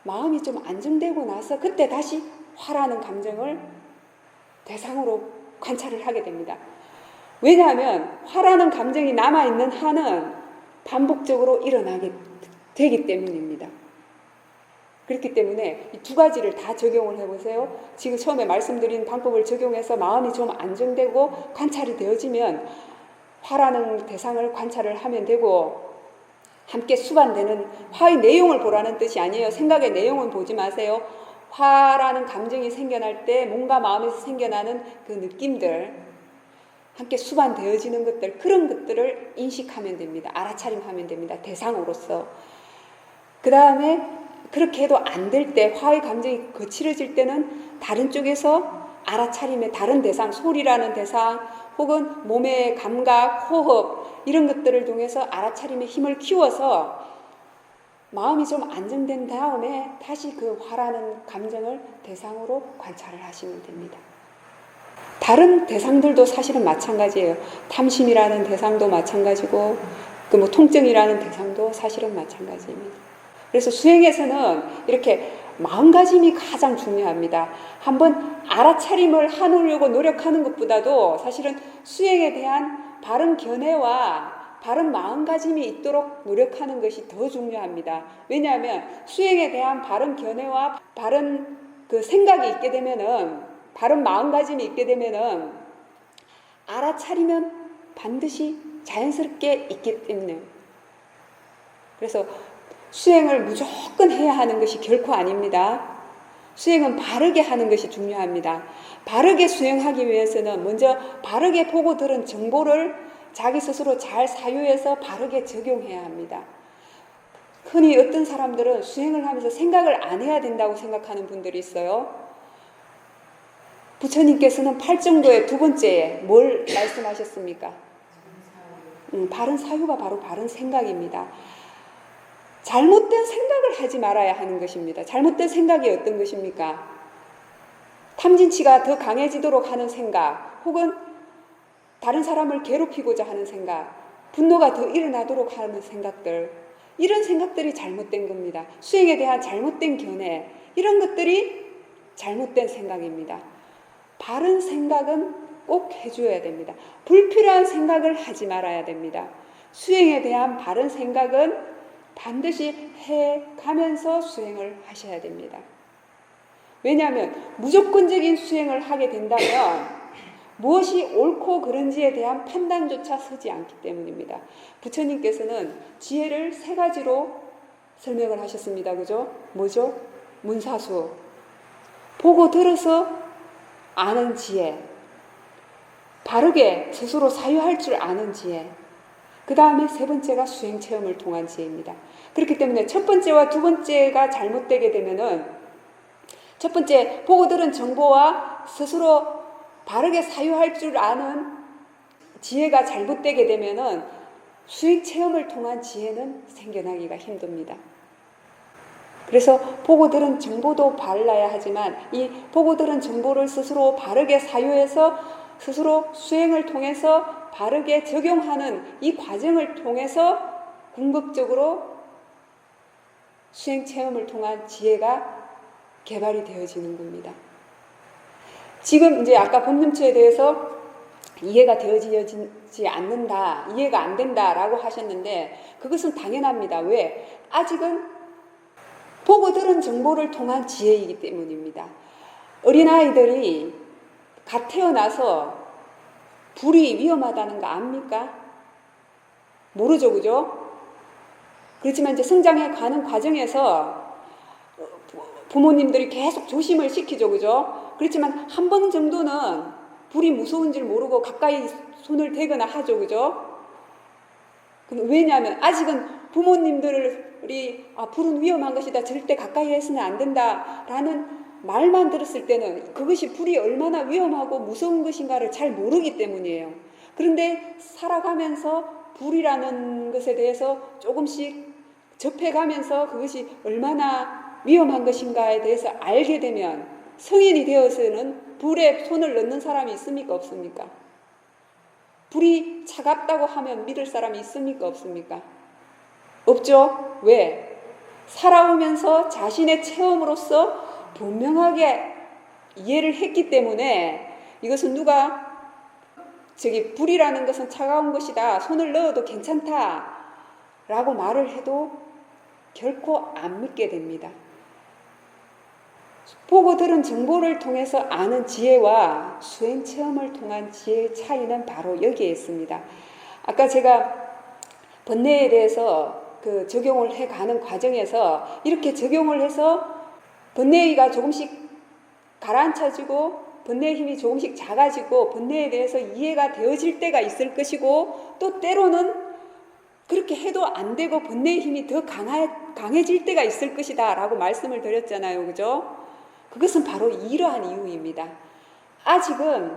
마음이 좀 안정되고 나서 그때 다시 화라는 감정을 대상으로 관찰을 하게 됩니다. 왜냐하면 화라는 감정이 남아있는 한은 반복적으로 일어나게 되기 때문입니다. 그렇기 때문에 이 두 가지를 다 적용을 해보세요. 지금 처음에 말씀드린 방법을 적용해서 마음이 좀 안정되고 관찰이 되어지면 화라는 대상을 관찰을 하면 되고, 함께 수반되는 화의 내용을 보라는 뜻이 아니에요. 생각의 내용은 보지 마세요. 화라는 감정이 생겨날 때 뭔가 마음에서 생겨나는 그 느낌들, 함께 수반되어지는 것들, 그런 것들을 인식하면 됩니다. 알아차림하면 됩니다. 대상으로서. 그 다음에 그렇게 해도 안 될 때, 화의 감정이 거칠어질 때는 다른 쪽에서 알아차림의 다른 대상, 소리라는 대상, 혹은 몸의 감각, 호흡, 이런 것들을 통해서 알아차림의 힘을 키워서 마음이 좀 안정된 다음에 다시 그 화라는 감정을 대상으로 관찰을 하시면 됩니다. 다른 대상들도 사실은 마찬가지예요. 탐심이라는 대상도 마찬가지고, 그 통증이라는 대상도 사실은 마찬가지입니다. 그래서 수행에서는 이렇게 마음가짐이 가장 중요합니다. 한번 알아차림을 하려고 노력하는 것보다도 사실은 수행에 대한 바른 견해와 바른 마음가짐이 있도록 노력하는 것이 더 중요합니다. 왜냐하면 수행에 대한 바른 견해와 바른 그 생각이 있게 되면은, 바른 마음가짐이 있게 되면은 알아차리면 반드시 자연스럽게 있기 때문에, 그래서 수행을 무조건 해야 하는 것이 결코 아닙니다. 수행은 바르게 하는 것이 중요합니다. 바르게 수행하기 위해서는 먼저 바르게 보고 들은 정보를 자기 스스로 잘 사유해서 바르게 적용해야 합니다. 흔히 어떤 사람들은 수행을 하면서 생각을 안 해야 된다고 생각하는 분들이 있어요. 부처님께서는 8정도의 두 번째에 뭘 말씀하셨습니까? 바른 사유가 바로 바른 생각입니다. 잘못된 생각을 하지 말아야 하는 것입니다. 잘못된 생각이 어떤 것입니까? 탐진치가 더 강해지도록 하는 생각, 혹은 다른 사람을 괴롭히고자 하는 생각, 분노가 더 일어나도록 하는 생각들, 이런 생각들이 잘못된 겁니다. 수행에 대한 잘못된 견해, 이런 것들이 잘못된 생각입니다. 바른 생각은 꼭 해줘야 됩니다. 불필요한 생각을 하지 말아야 됩니다. 수행에 대한 바른 생각은 반드시 해가면서 수행을 하셔야 됩니다. 왜냐하면 무조건적인 수행을 하게 된다면 무엇이 옳고 그른지에 대한 판단조차 서지 않기 때문입니다. 부처님께서는 지혜를 세 가지로 설명을 하셨습니다. 그죠? 뭐죠? 문사수, 보고 들어서 아는 지혜, 바르게 스스로 사유할 줄 아는 지혜, 그 다음에 세 번째가 수행 체험을 통한 지혜입니다. 그렇기 때문에 첫 번째와 두 번째가 잘못되게 되면은, 첫 번째 보고 들은 정보와 스스로 바르게 사유할 줄 아는 지혜가 잘못되게 되면은 수행 체험을 통한 지혜는 생겨나기가 힘듭니다. 그래서 보고 들은 정보도 발라야 하지만 이 보고 들은 정보를 스스로 바르게 사유해서 스스로 수행을 통해서 바르게 적용하는 이 과정을 통해서 궁극적으로 수행 체험을 통한 지혜가 개발이 되어지는 겁니다. 지금 이제 아까 법륜처에 대해서 이해가 되어지지 않는다, 이해가 안 된다라고 하셨는데 그것은 당연합니다. 왜? 아직은 보고 들은 정보를 통한 지혜이기 때문입니다. 어린아이들이 갓 태어나서 불이 위험하다는 거 압니까? 모르죠, 그죠? 그렇지만 이제 성장해 가는 과정에서 부모님들이 계속 조심을 시키죠, 그죠? 그렇지만 한 번 정도는 불이 무서운 줄 모르고 가까이 손을 대거나 하죠, 그죠? 왜냐하면 아직은 부모님들이 불은 위험한 것이다, 절대 가까이 해서는 안 된다라는 말만 들었을 때는 그것이 불이 얼마나 위험하고 무서운 것인가를 잘 모르기 때문이에요. 그런데 살아가면서 불이라는 것에 대해서 조금씩 접해가면서 그것이 얼마나 위험한 것인가에 대해서 알게 되면 성인이 되어서는 불에 손을 넣는 사람이 있습니까? 없습니까? 불이 차갑다고 하면 믿을 사람이 있습니까? 없습니까? 없죠? 왜? 살아오면서 자신의 체험으로서 분명하게 이해를 했기 때문에 이것은 누가 불이라는 것은 차가운 것이다. 손을 넣어도 괜찮다. 라고 말을 해도 결코 안 믿게 됩니다. 보고 들은 정보를 통해서 아는 지혜와 수행 체험을 통한 지혜의 차이는 바로 여기에 있습니다. 아까 제가 번뇌에 대해서 적용을 해가는 과정에서 이렇게 적용을 해서 번뇌가 조금씩 가라앉혀지고 번뇌의 힘이 조금씩 작아지고 번뇌에 대해서 이해가 되어질 때가 있을 것이고 또 때로는 그렇게 해도 안 되고 번뇌의 힘이 더 강해질 때가 있을 것이다 라고 말씀을 드렸잖아요. 그죠? 그것은 바로 이러한 이유입니다. 아직은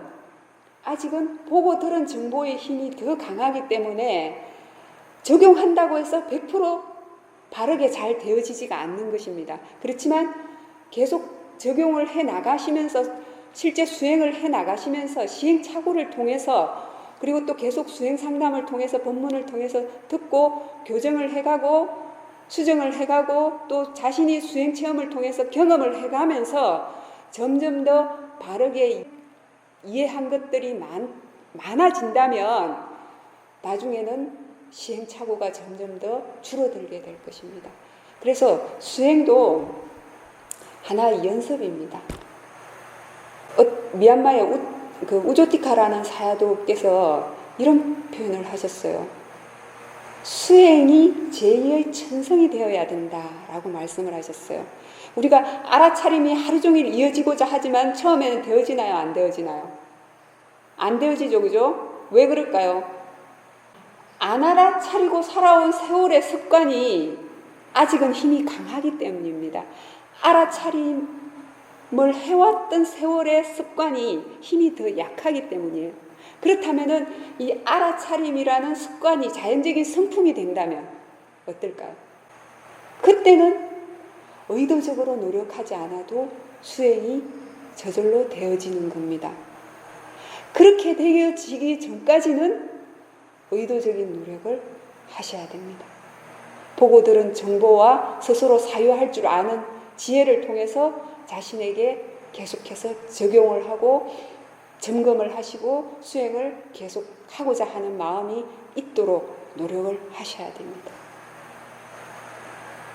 보고 들은 정보의 힘이 더 강하기 때문에 적용한다고 해서 100% 바르게 잘 되어지지가 않는 것입니다. 그렇지만 계속 적용을 해 나가시면서 실제 수행을 해 나가시면서 시행착오를 통해서 그리고 또 계속 수행 상담을 통해서 법문을 통해서 듣고 교정을 해가고 수정을 해가고 또 자신이 수행 체험을 통해서 경험을 해가면서 점점 더 바르게 이해한 것들이 많아진다면 나중에는 시행착오가 점점 더 줄어들게 될 것입니다. 그래서 수행도 하나의 연습입니다. 미얀마의 우조티카라는 사야도께서 이런 표현을 하셨어요. 수행이 제2의 천성이 되어야 된다라고 말씀을 하셨어요. 우리가 알아차림이 하루 종일 이어지고자 하지만 처음에는 되어지나요? 안 되어지나요? 안 되어지죠. 그죠? 왜 그럴까요? 안 알아차리고 살아온 세월의 습관이 아직은 힘이 강하기 때문입니다. 알아차림을 해왔던 세월의 습관이 힘이 더 약하기 때문이에요. 그렇다면은 이 알아차림이라는 습관이 자연적인 성품이 된다면 어떨까요? 그때는 의도적으로 노력하지 않아도 수행이 저절로 되어지는 겁니다. 그렇게 되어지기 전까지는 의도적인 노력을 하셔야 됩니다. 보고 들은 정보와 스스로 사유할 줄 아는 지혜를 통해서 자신에게 계속해서 적용을 하고 점검을 하시고 수행을 계속 하고자 하는 마음이 있도록 노력을 하셔야 됩니다.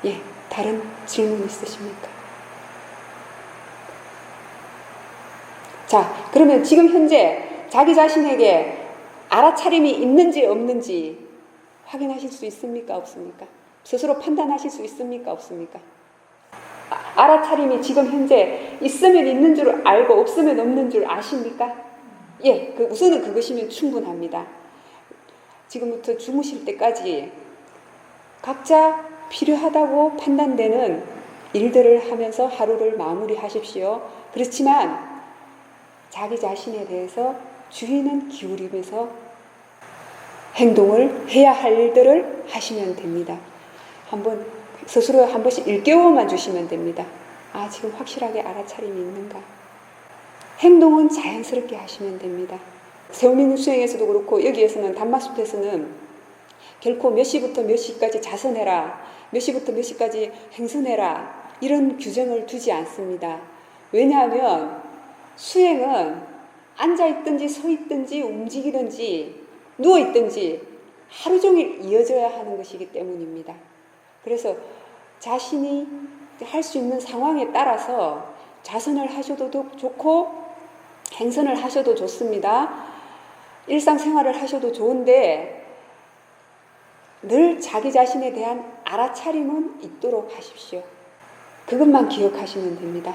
예, 다른 질문 있으십니까? 자, 그러면 지금 현재 자기 자신에게 알아차림이 있는지 없는지 확인하실 수 있습니까? 없습니까? 스스로 판단하실 수 있습니까? 없습니까? 알아차림이 지금 현재 있으면 있는 줄 알고 없으면 없는 줄 아십니까? 예, 우선은 그것이면 충분합니다. 지금부터 주무실 때까지 각자 필요하다고 판단되는 일들을 하면서 하루를 마무리하십시오. 그렇지만 자기 자신에 대해서 주의는 기울이면서 행동을 해야 할 일들을 하시면 됩니다. 스스로 한 번씩 일깨워만 주시면 됩니다. 아, 지금 확실하게 알아차림이 있는가? 행동은 자연스럽게 하시면 됩니다. 세우미는 수행에서도 그렇고 여기에서는 담마숲에서는 결코 몇 시부터 몇 시까지 자선해라, 몇 시부터 몇 시까지 행선해라 이런 규정을 두지 않습니다. 왜냐하면 수행은 앉아있든지 서있든지 움직이든지 누워있든지 하루 종일 이어져야 하는 것이기 때문입니다. 그래서 자신이 할 수 있는 상황에 따라서 자선을 하셔도 좋고 행선을 하셔도 좋습니다. 일상생활을 하셔도 좋은데 늘 자기 자신에 대한 알아차림은 있도록 하십시오. 그것만 기억하시면 됩니다.